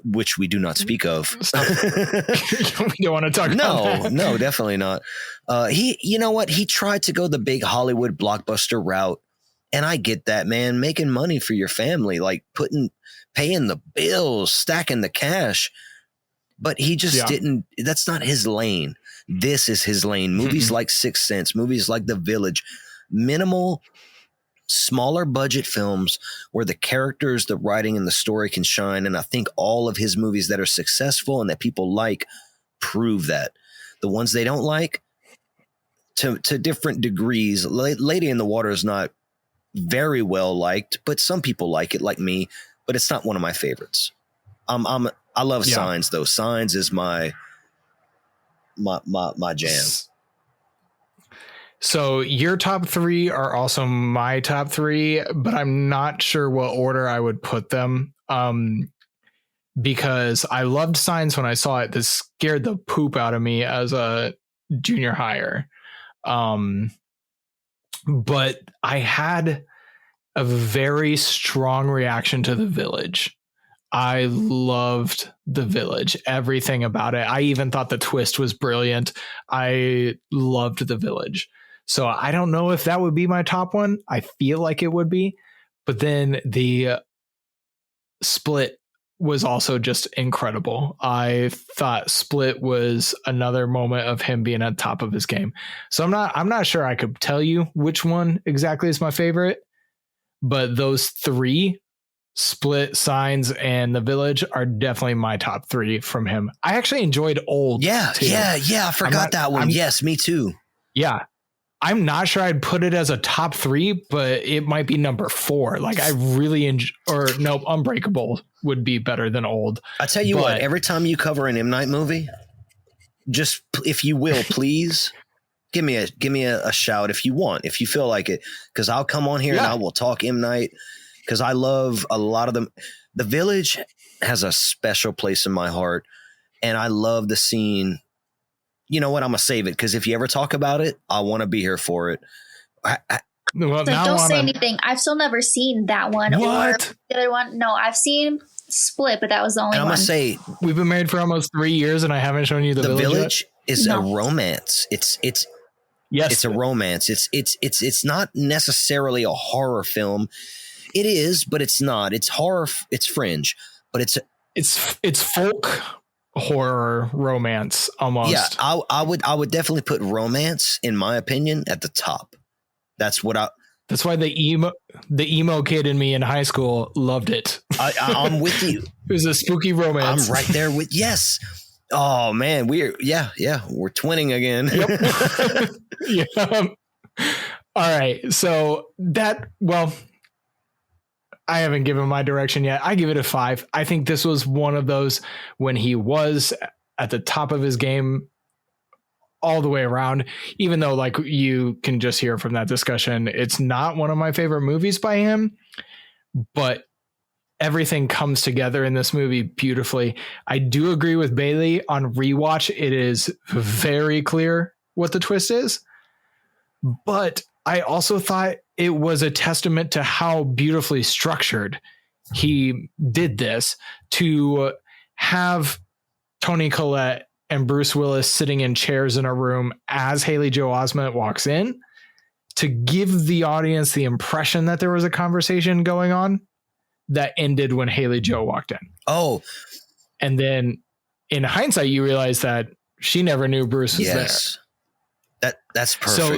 Which we do not speak of. We don't want to talk about that. No, definitely not. You know what? He tried to go the big Hollywood blockbuster route. And I get that, man. Making money for your family, like paying the bills, stacking the cash. But he just didn't, that's not his lane. This is his lane. Movies like Sixth Sense, movies like The Village, minimal, smaller budget films where the characters, the writing, and the story can shine. And I think all of his movies that are successful and that people like prove that. The ones they don't like, to different degrees. Lady in the Water is not very well liked, but some people like it, like me. But it's not one of my favorites. I love Signs though. Signs is my jam. So your top three are also my top three, but I'm not sure what order I would put them. Because I loved Signs when I saw it. This scared the poop out of me as a junior higher. But I had a very strong reaction to The Village. I loved The Village, everything about it. I even thought the twist was brilliant. I loved The Village. So I don't know if that would be my top one. I feel like it would be. But then the Split was also just incredible. I thought Split was another moment of him being at the top of his game. So I'm not sure I could tell you which one exactly is my favorite, but those three, Split, Signs, and The Village, are definitely my top three from him. I actually enjoyed Old. Yeah. too. I forgot that one. Yes, me too. Yeah. I'm not sure I'd put it as a top three, but it might be number 4. Like I really Unbreakable would be better than Old. I tell you what, every time you cover an M. Night movie, just if you will, please give me a shout if you want, if you feel like it, because I'll come on here and I will talk M. Night because I love a lot of them. The Village has a special place in my heart, and I love the scene. You know what? I'm going to save it because if you ever talk about it, I want to be here for it. Don't say anything. I've still never seen that one. What? Or the other one. No, I've seen Split, but that was the only one. I'm going to say, we've been married for almost 3 years and I haven't shown you The Village is a romance. It's a romance. It's not necessarily a horror film. It is, but it's not. It's horror. It's fringe, but it's folk horror romance almost. Yeah, I would definitely put romance, in my opinion, at the top. That's why the emo kid in me in high school loved it. I'm with you. It was a spooky romance. I'm right there with yes. Oh man, we're twinning again. Yep. Yeah. All right. So I haven't given my direction yet. I give it a 5. I think this was one of those when he was at the top of his game all the way around, even though like you can just hear from that discussion, it's not one of my favorite movies by him, but everything comes together in this movie beautifully. I do agree with Bailey on rewatch. It is very clear what the twist is, but I also thought it was a testament to how beautifully structured he did this, to have Toni Collette and Bruce Willis sitting in chairs in a room as Haley Joel Osment walks in, to give the audience the impression that there was a conversation going on that ended when Haley Joel walked in. Oh. And then in hindsight, you realize that she never knew Bruce was there. That's perfect. So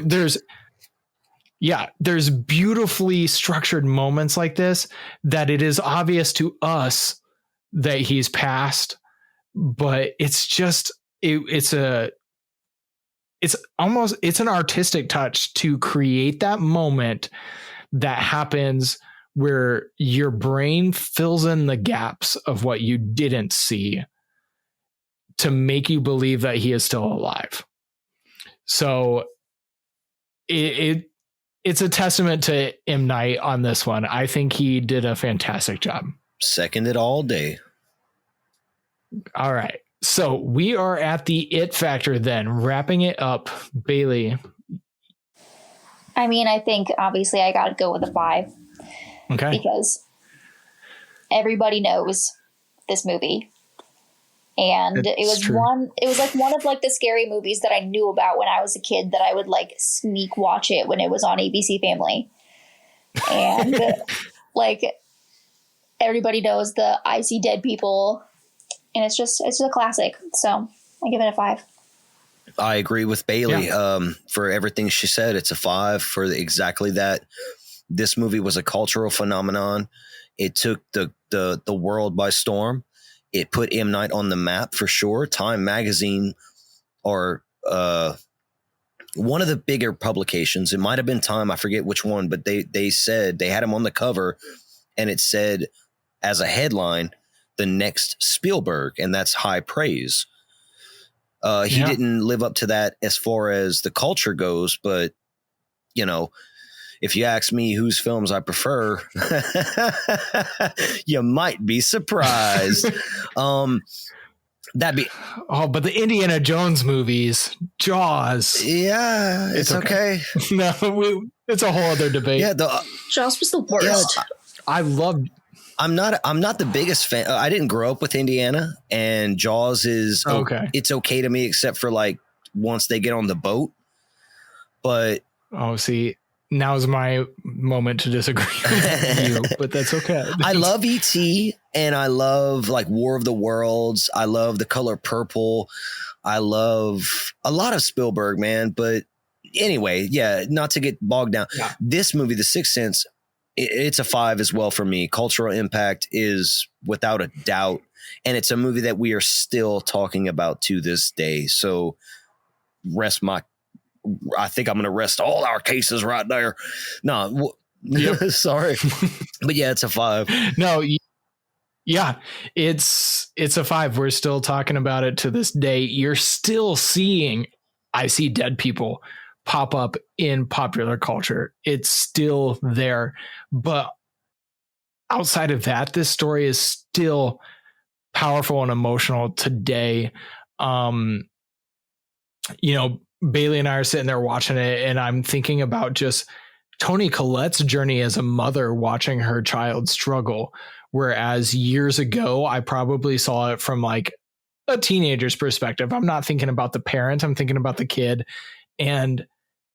there's beautifully structured moments like this that it is obvious to us that he's passed, but it's just, it's an artistic touch to create that moment that happens where your brain fills in the gaps of what you didn't see to make you believe that he is still alive. So it's a testament to M. Night on this one. I think he did a fantastic job. Second it all day. All right. So we are at the it factor then, wrapping it up. Bailey. I mean, I think obviously I got to go with a 5. Okay. Because everybody knows this movie. And it was like one of like the scary movies that I knew about when I was a kid that I would like sneak watch it when it was on ABC Family. And like everybody knows the I See Dead People, and it's just a classic. So I give it a 5. I agree with Bailey. For everything she said, it's a 5 for exactly that. This movie was a cultural phenomenon. It took the world by storm. It put M. Night on the map for sure. Time Magazine, or one of the bigger publications, it might have been Time, I forget which one, but they said they had him on the cover, and it said as a headline, the next Spielberg, and that's high praise. He didn't live up to that as far as the culture goes, but you know, if you ask me whose films I prefer, you might be surprised. But the Indiana Jones movies, Jaws. Yeah, it's okay. No, it's a whole other debate. Yeah, Jaws was the worst. Yeah, I loved. I'm not the biggest fan. I didn't grow up with Indiana, and Jaws is okay. It's okay to me, except for like once they get on the boat. But see, now's my moment to disagree with you, but that's okay. I love E.T. and I love like War of the Worlds. I love The Color Purple. I love a lot of Spielberg, man. But anyway, yeah, not to get bogged down. Yeah. This movie, The Sixth Sense, it's a 5 as well for me. Cultural impact is without a doubt. And it's a movie that we are still talking about to this day. So I think I'm going to rest all our cases right there. No, sorry. But yeah, it's a 5. No, yeah, it's a 5. We're still talking about it to this day. You're still seeing I See Dead People pop up in popular culture. It's still there. But outside of that, this story is still powerful and emotional today. Bailey and I are sitting there watching it, and I'm thinking about just Toni Collette's journey as a mother watching her child struggle. Whereas years ago, I probably saw it from like a teenager's perspective. I'm not thinking about the parent. I'm thinking about the kid, and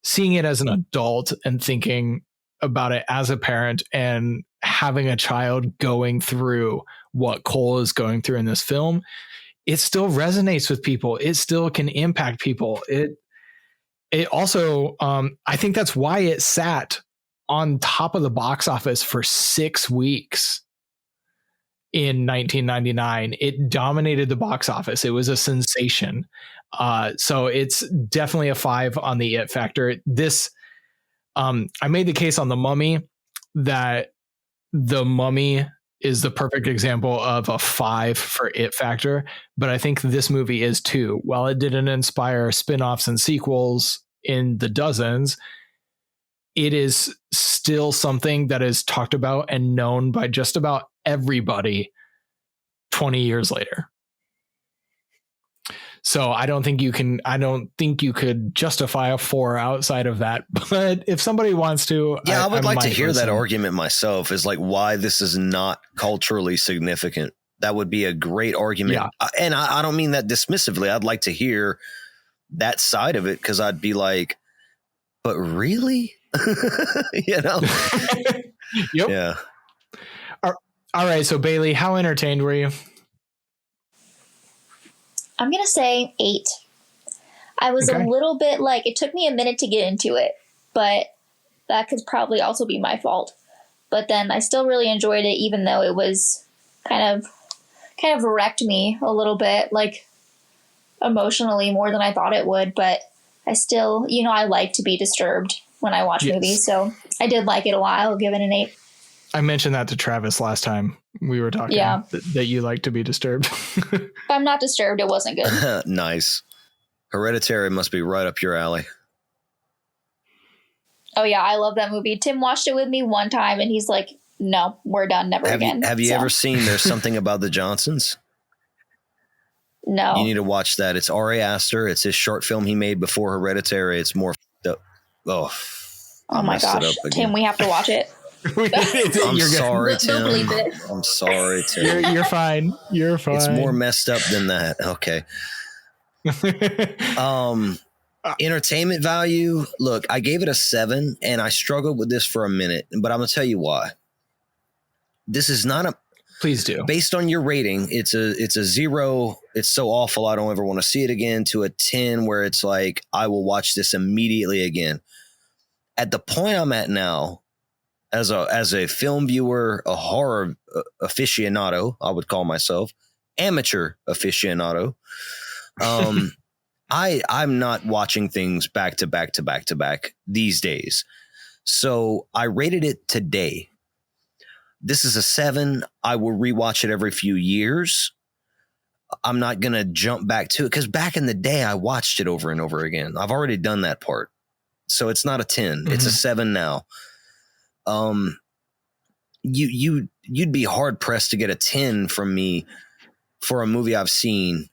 seeing it as an adult and thinking about it as a parent and having a child going through what Cole is going through in this film, it still resonates with people. It still can impact people. It also, I think that's why it sat on top of the box office for 6 weeks in 1999. It dominated the box office. It was a sensation. So it's definitely a 5 on the it factor. This, I made the case on The Mummy that The Mummy is the perfect example of a 5 for it factor. But I think this movie is too. While it didn't inspire spin-offs and sequels in the dozens, it is still something that is talked about and known by just about everybody 20 years later. So I don't think you could justify a 4 outside of that. But if somebody wants to, I would like to hear that argument myself, is like why this is not culturally significant. That would be a great argument. Yeah. And I don't mean that dismissively. I'd like to hear that side of it, because I'd be like, but really? Yep. Yeah. All right. So Bailey, how entertained were you? I'm going to say 8. I was a little bit like, it took me a minute to get into it, but that could probably also be my fault. But then I still really enjoyed it, even though it was kind of wrecked me a little bit, like emotionally more than I thought it would. But I still, I like to be disturbed when I watch movies. So I did like it a lot. I'll give it an 8. I mentioned that to Travis last time we were talking, that you like to be disturbed. If I'm not disturbed, it wasn't good. Nice. Hereditary must be right up your alley. Oh yeah, I love that movie. Tim watched it with me one time and he's like, no, we're done. Never again. Have you ever seen There's Something About the Johnsons? No. You need to watch that. It's Ari Aster. It's his short film he made before Hereditary. It's more oh my gosh. Tim, we have to watch it. I'm sorry, Tim. I'm sorry, Tim. You're fine. You're fine. It's more messed up than that. Okay. Entertainment value. Look, I gave it a 7, and I struggled with this for a minute, but I'm gonna tell you why. This is not Please do. Based on your rating, it's a 0. It's so awful I don't ever want to see it again, to a 10 where it's like I will watch this immediately again. At the point I'm at now, as a film viewer, a horror aficionado, I would call myself, amateur aficionado. I'm not watching things back to back to back to back these days. So I rated it today. This is a 7. I will rewatch it every few years. I'm not going to jump back to it because back in the day, I watched it over and over again. I've already done that part. So it's not a 10. It's a 7 now. You'd be hard pressed to get a 10 from me for a movie I've seen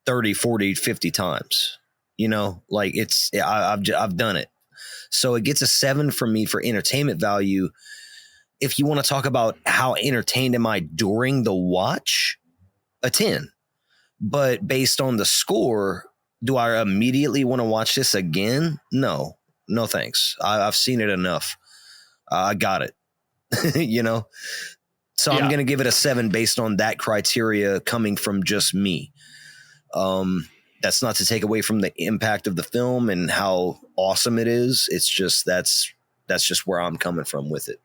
30, 40, 50 times. You know, like I've done it. So it gets a 7 from me for entertainment value. If you want to talk about how entertained am I during the watch, a 10. But based on the score, do I immediately want to watch this again? No thanks. I've seen it enough. I got it. You know? So I'm going to give it a 7 based on that criteria coming from just me. That's not to take away from the impact of the film and how awesome it is. It's just, that's just where I'm coming from with it.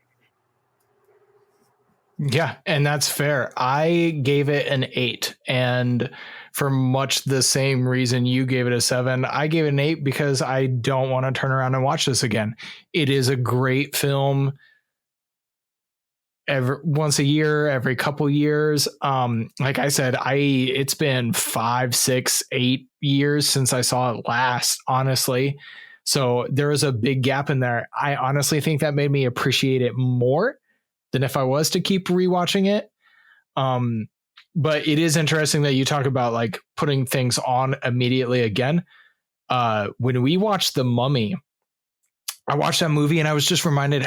Yeah, and that's fair. I gave it an 8, and for much the same reason you gave it a 7, I gave it an 8 because I don't want to turn around and watch this again. It is a great film. Once a year, every couple years. Like I said, it's been 5, 6, 8 years since I saw it last, honestly. So there was a big gap in there. I honestly think that made me appreciate it more than if I was to keep rewatching it. But it is interesting that you talk about like putting things on immediately again. When we watched The Mummy, I watched that movie and I was just reminded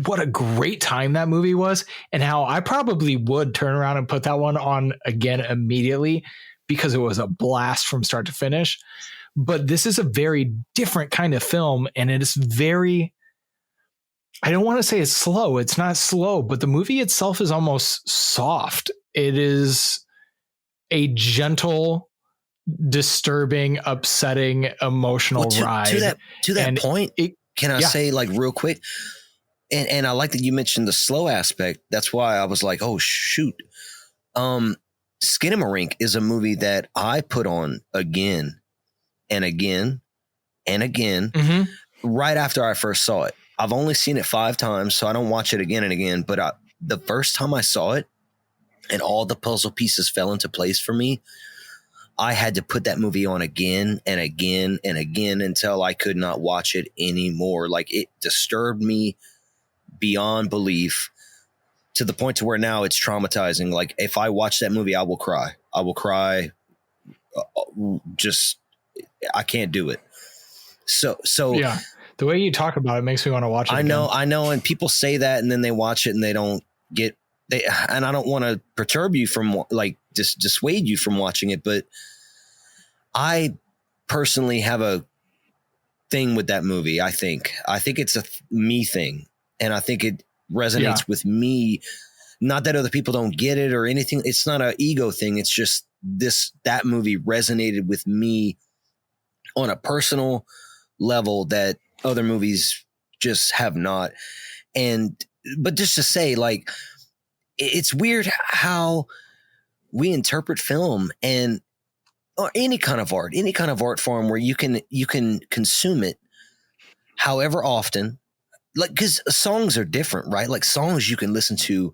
what a great time that movie was and how I probably would turn around and put that one on again immediately because it was a blast from start to finish. But this is a very different kind of film, and it is very, I don't want to say it's slow. It's not slow, but the movie itself is almost soft. It is a gentle, disturbing, upsetting, emotional ride. To that point, can I say like real quick? And I like that you mentioned the slow aspect. That's why I was like, oh shoot. Skinamarink is a movie that I put on again and again and again right after I first saw it. I've only seen it 5 times, so I don't watch it again and again. But the first time I saw it and all the puzzle pieces fell into place for me, I had to put that movie on again and again and again until I could not watch it anymore. Like, it disturbed me beyond belief to the point to where now it's traumatizing. Like, if I watch that movie, I will cry. I will cry. Just, I can't do it. So yeah. The way you talk about it makes me want to watch it. I know. And people say that and then they watch it and they don't get, and I don't want to perturb you from like dissuade you from watching it, but I personally have a thing with that movie. I think it's a me thing, and I think it resonates with me. Not that other people don't get it or anything. It's not an ego thing. It's just that movie resonated with me on a personal level that other movies just have not. But just to say, like, it's weird how we interpret film or any kind of art form where you can consume it however often. Like, because songs are different, right? Like, songs you can listen to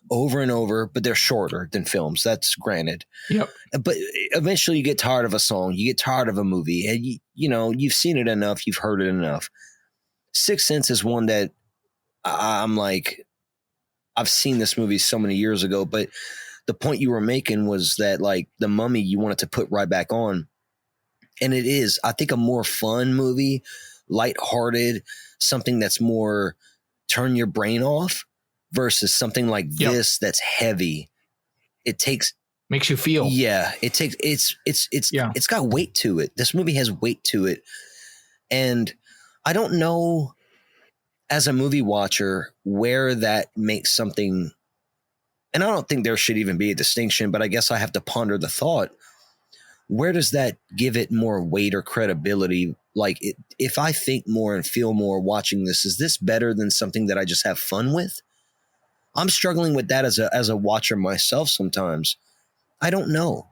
over and over, but they're shorter than films. That's granted. Yep. But eventually you get tired of a song, you get tired of a movie, and you've seen it enough, you've heard it enough. Sixth Sense is one that I'm like, I've seen this movie so many years ago, but the point you were making was that, like, The Mummy, you wanted to put right back on. And it is, I think, a more fun movie, lighthearted, something that's more turn your brain off versus something like this that's heavy. It makes you feel. Yeah. It's got weight to it. This movie has weight to it. And I don't know, as a movie watcher, where that makes something and I don't think there should even be a distinction, but I guess I have to ponder the thought, where does that give it more weight or credibility? Like, if I think more and feel more watching this, is this better than something that I just have fun with? I'm struggling with that as a watcher myself sometimes. I don't know.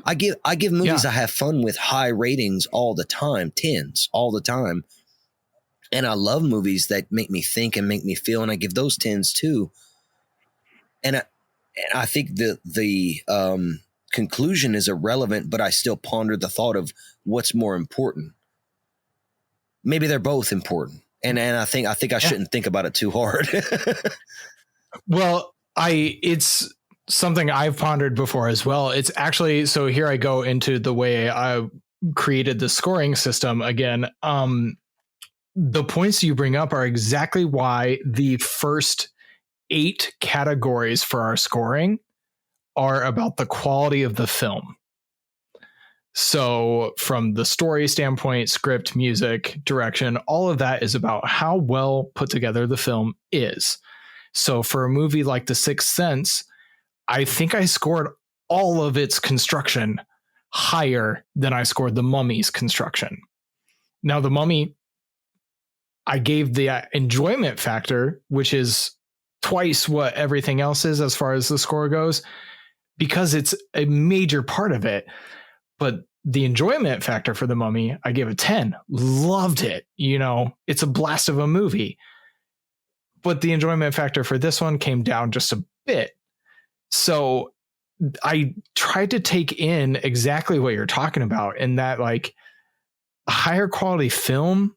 I give movies I have fun with high ratings all the time, 10s all the time. And I love movies that make me think and make me feel, and I give those 10s too. And I think the conclusion is irrelevant, but I still ponder the thought of what's more important. Maybe they're both important. And I think I shouldn't think about it too hard. Well, it's something I've pondered before as well. It's actually, so here I go into the way I created the scoring system again. The points you bring up are exactly why the first 8 categories for our scoring are about the quality of the film. So from the story standpoint, script, music, direction, all of that is about how well put together the film is. So for a movie like The Sixth Sense, I think I scored all of its construction higher than I scored The Mummy's construction. Now, The Mummy, I gave the enjoyment factor, which is twice what everything else is as far as the score goes, because it's a major part of it. But the enjoyment factor for The Mummy, I gave a 10. Loved it. It's a blast of a movie. But the enjoyment factor for this one came down just a bit. So I tried to take in exactly what you're talking about, and that like a higher quality film,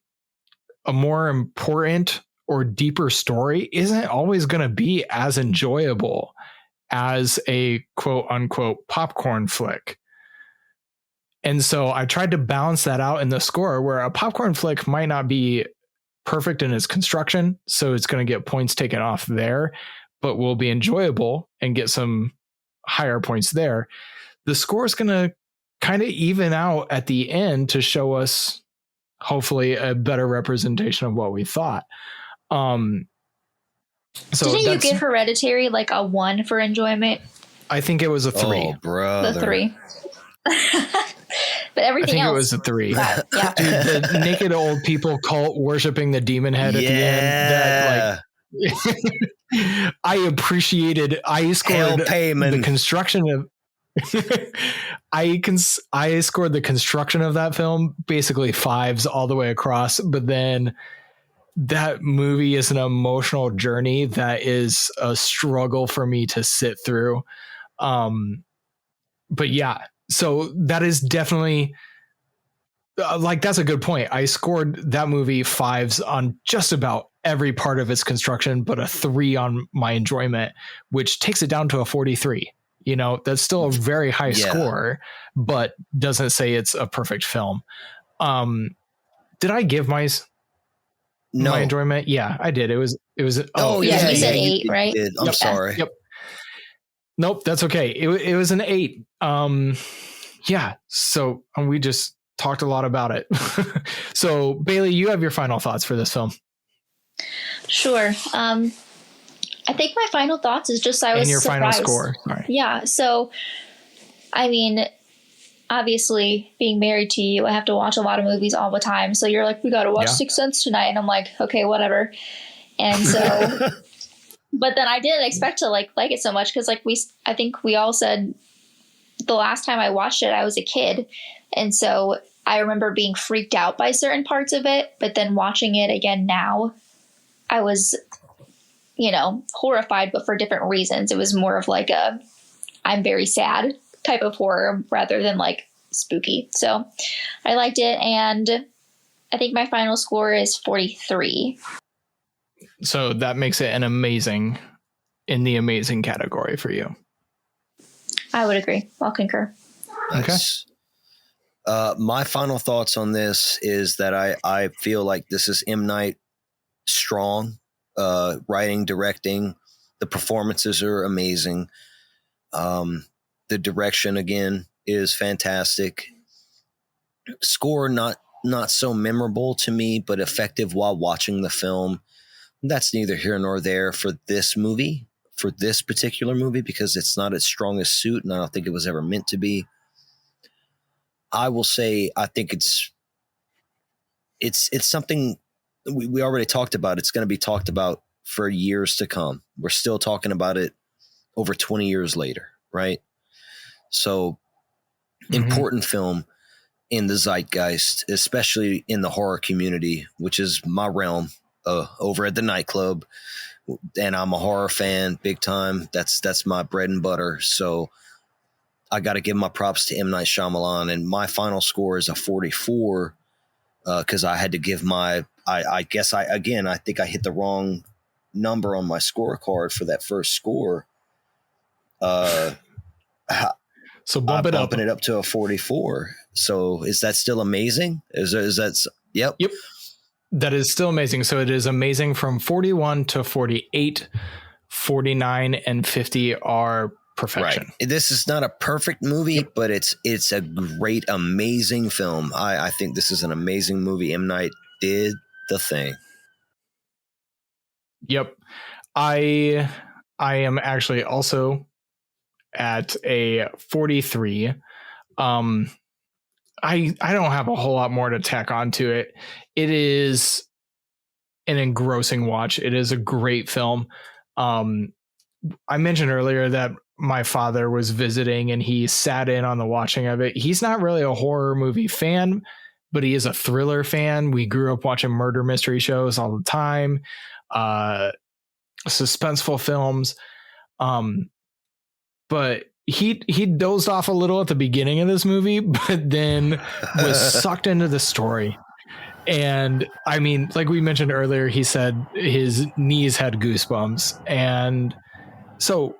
a more important or deeper story isn't always going to be as enjoyable as a quote unquote popcorn flick. And so I tried to balance that out in the score, where a popcorn flick might not be perfect in its construction, so it's going to get points taken off there, but will be enjoyable and get some higher points there. The score is going to kind of even out at the end to show us hopefully a better representation of what we thought. So didn't you give Hereditary like a 1 for enjoyment? I think it was a 3. Oh, brother. The 3. But everything else, it was a 3. Yeah. Dude, the naked old people cult worshiping the demon head at the end. That, I appreciated. I scored the construction of. I scored the construction of that film basically 5s all the way across, but then that movie is an emotional journey that is a struggle for me to sit through. But yeah, so that is definitely that's a good point. I scored that movie 5s on just about every part of its construction, but a 3 on my enjoyment, which takes it down to a 43. That's still a very high score, but doesn't say it's a perfect film. Did I give my enjoyment? Yeah, I did. It was. You said 8, right? You did. I'm sorry. Yep. Nope, that's okay. It was an 8. Yeah. So we just talked a lot about it. So Bailey, you have your final thoughts for this film. Sure. I think my final thoughts is just I was surprised. Final score. Sorry. Yeah. So, I mean, obviously, being married to you, I have to watch a lot of movies all the time. So you're like, we got to watch Sixth Sense tonight, and I'm like, okay, whatever. And so, but then I didn't expect to like it so much because I think we all said the last time I watched it, I was a kid, and so I remember being freaked out by certain parts of it. But then watching it again now, I was, horrified, but for different reasons. It was more of like I'm very sad type of horror rather than like spooky. So I liked it. And I think my final score is 43. So that makes it in the amazing category for you. I would agree. I'll concur. Nice. Okay. My final thoughts on this is that I feel like this is M. Night strong. Writing, directing, the performances are amazing. The direction again is fantastic. Score not so memorable to me, but effective while watching the film. That's neither here nor there for this movie. for this particular movie because it's not its strongest suit, and I don't think it was ever meant to be. I will say I think it's something we already talked about. It's going to be talked about for years to come. We're still talking about it over 20 years later, right? So important film in the zeitgeist, especially in the horror community, which is my realm, over at the nightclub. And I'm a horror fan big time. That's my bread and butter. So I got to give my props to M. Night Shyamalan, and my final score is a 44 because I had to give I think I hit the wrong number on my scorecard for that first score. So bumping it up to a 44. So is that still amazing? Is that? Yep. That is still amazing. So it is amazing from 41 to 48, 49 and 50 are perfection. Right. This is not a perfect movie, but it's a great, amazing film. I think this is an amazing movie. M. Night did the thing. Yep. I am actually also at a 43. I don't have a whole lot more to tack onto it. It is an engrossing watch. It is a great film. I mentioned earlier that my father was visiting and he sat in on the watching of it. He's not really a horror movie fan, but he is a thriller fan. We grew up watching murder mystery shows all the time, suspenseful films. But he dozed off a little at the beginning of this movie, but then was sucked into the story. And I mean, like we mentioned earlier, he said his knees had goosebumps. And so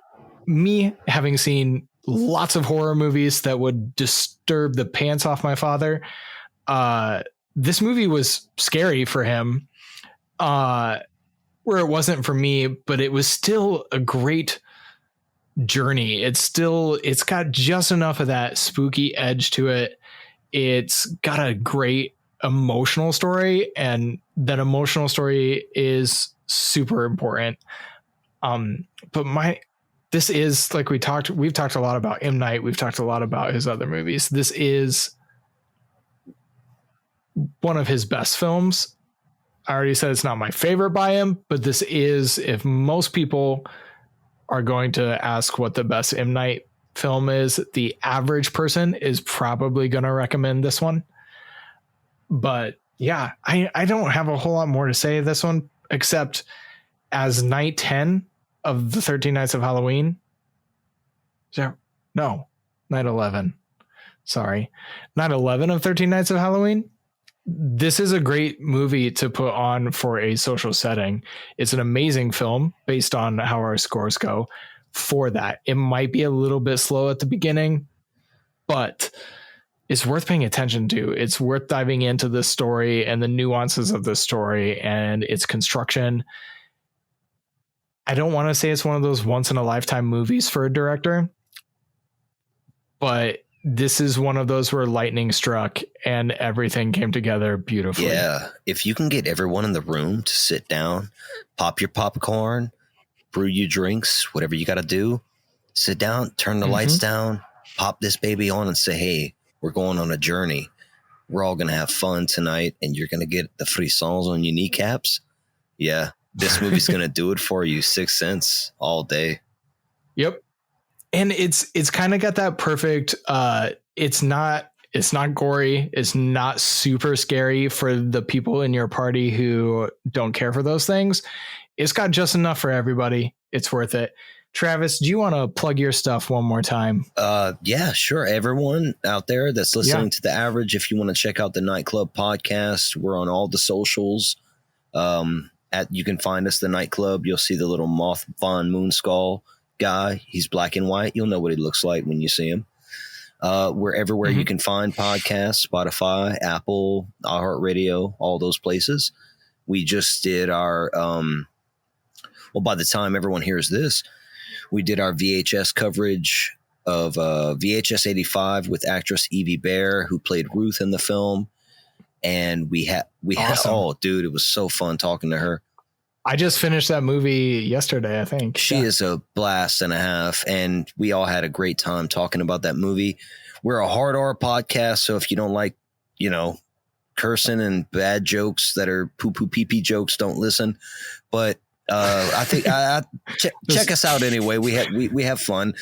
me having seen lots of horror movies that would disturb the pants off my father, this movie was scary for him, where it wasn't for me, but it was still a great journey. It's got just enough of that spooky edge to it. It's got a great emotional story, and that emotional story is super important. But this is, like we've talked a lot about M. Night. We've talked a lot about his other movies. This is one of his best films. I already said it's not my favorite by him, but this is, if most people are going to ask what the best M. Night film is, the average person is probably going to recommend this one. But yeah, I don't have a whole lot more to say of this one, except as night 10 of the 13 Nights of Halloween. No, night 11. Sorry. Night 11 of 13 Nights of Halloween. This is a great movie to put on for a social setting. It's an amazing film based on how our scores go for that. It might be a little bit slow at the beginning, but it's worth paying attention to. It's worth diving into the story and the nuances of the story and its construction. I don't want to say it's one of those once in a lifetime movies for a director, but this is one of those where lightning struck and everything came together beautifully. Yeah. If you can get everyone in the room to sit down, pop your popcorn, brew you drinks, whatever you got to do, sit down, turn the lights down, pop this baby on and say, hey, we're going on a journey. We're all going to have fun tonight, and you're going to get the frissons on your kneecaps. Yeah. This movie's going to do it for you. 6 Sense all day. Yep. And it's kind of got that perfect, it's not gory. It's not super scary for the people in your party who don't care for those things. It's got just enough for everybody. It's worth it. Travis, do you want to plug your stuff one more time? Yeah, sure. Everyone out there that's listening to The Average, if you want to check out the Nightclub podcast, we're on all the socials. You can find us, the Nightclub. You'll see the little Moth Von Moonskull guy. He's black and white. You'll know what he looks like when you see him. We're everywhere you can find podcasts: Spotify, Apple, iHeartRadio, all those places. We just did our by the time everyone hears this, we did our VHS coverage of VHS 85 with actress Evie Bear, who played Ruth in the film. And we had, oh dude, it was so fun talking to her. I just finished that movie yesterday, I think. She is a blast and a half, and we all had a great time talking about that movie. We're a hard R podcast, so if you don't like, cursing and bad jokes that are poo-poo pee-pee jokes, don't listen. But I think check us out anyway. We have fun.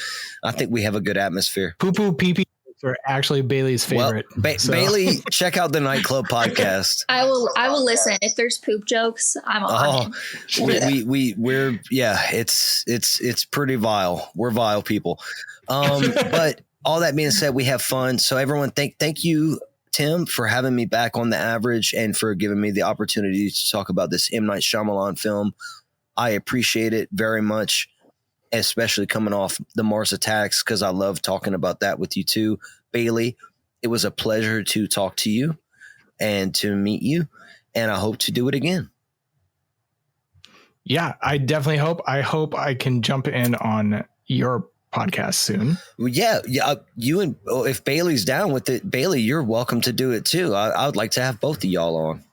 I think we have a good atmosphere. Poo-poo pee-pee are actually Bailey's favorite. Well, Bailey, check out the Nightclub podcast. I will listen. If there's poop jokes, I'm on it. We're it's pretty vile. We're vile people. But all that being said, we have fun. So everyone, thank you, Tim, for having me back on The Average and for giving me the opportunity to talk about this M. Night Shyamalan film. I appreciate it very much, especially coming off the Mars Attacks, because I love talking about that with you too. Bailey, it was a pleasure to talk to you and to meet you, and I hope to do it again. Yeah, I definitely hope. I hope I can jump in on your podcast soon. Well, yeah. You and if Bailey's down with it, Bailey, you're welcome to do it too. I would like to have both of y'all on.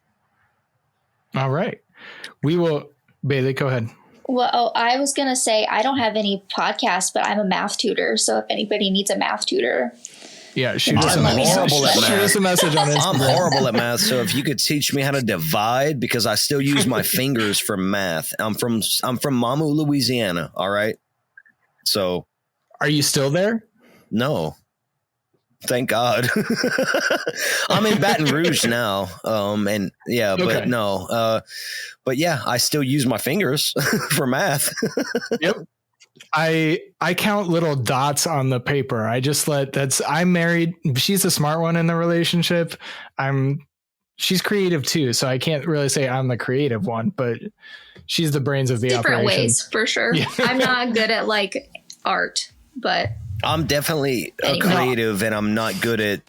All right, we will. Bailey, go ahead. Well, I was going to say I don't have any podcasts, but I'm a math tutor. So if anybody needs a math tutor. Yeah, shoot us a message on Instagram. I'm horrible at math. So if you could teach me how to divide, because I still use my fingers for math. I'm from Mamu, Louisiana. All right. So. Are you still there? No. Thank God. I'm in Baton Rouge now. And yeah, but okay. No. But yeah, I still use my fingers for math. Yep. I count little dots on the paper. I'm married. She's the smart one in the relationship. She's creative too. So I can't really say I'm the creative one, but she's the brains of the different operation. Ways for sure. Yeah. I'm not good at like art, but I'm definitely a creative, and I'm not good at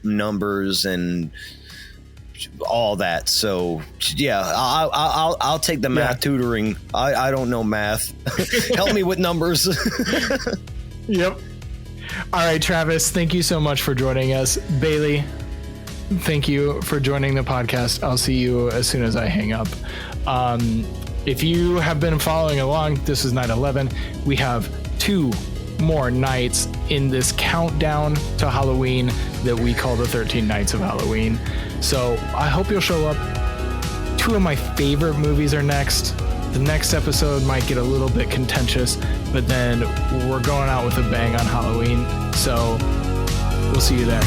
numbers and all that. So yeah, I'll take the math tutoring. I don't know math. Help me with numbers. Yep. All right, Travis, thank you so much for joining us. Bailey, thank you for joining the podcast. I'll see you as soon as I hang up. If you have been following along, this is night 11. We have 2 more nights in this countdown to Halloween that we call the 13 Nights of Halloween. So I hope you'll show up. 2 of my favorite movies are next. The next episode might get a little bit contentious, but then we're going out with a bang on Halloween. So we'll see you there.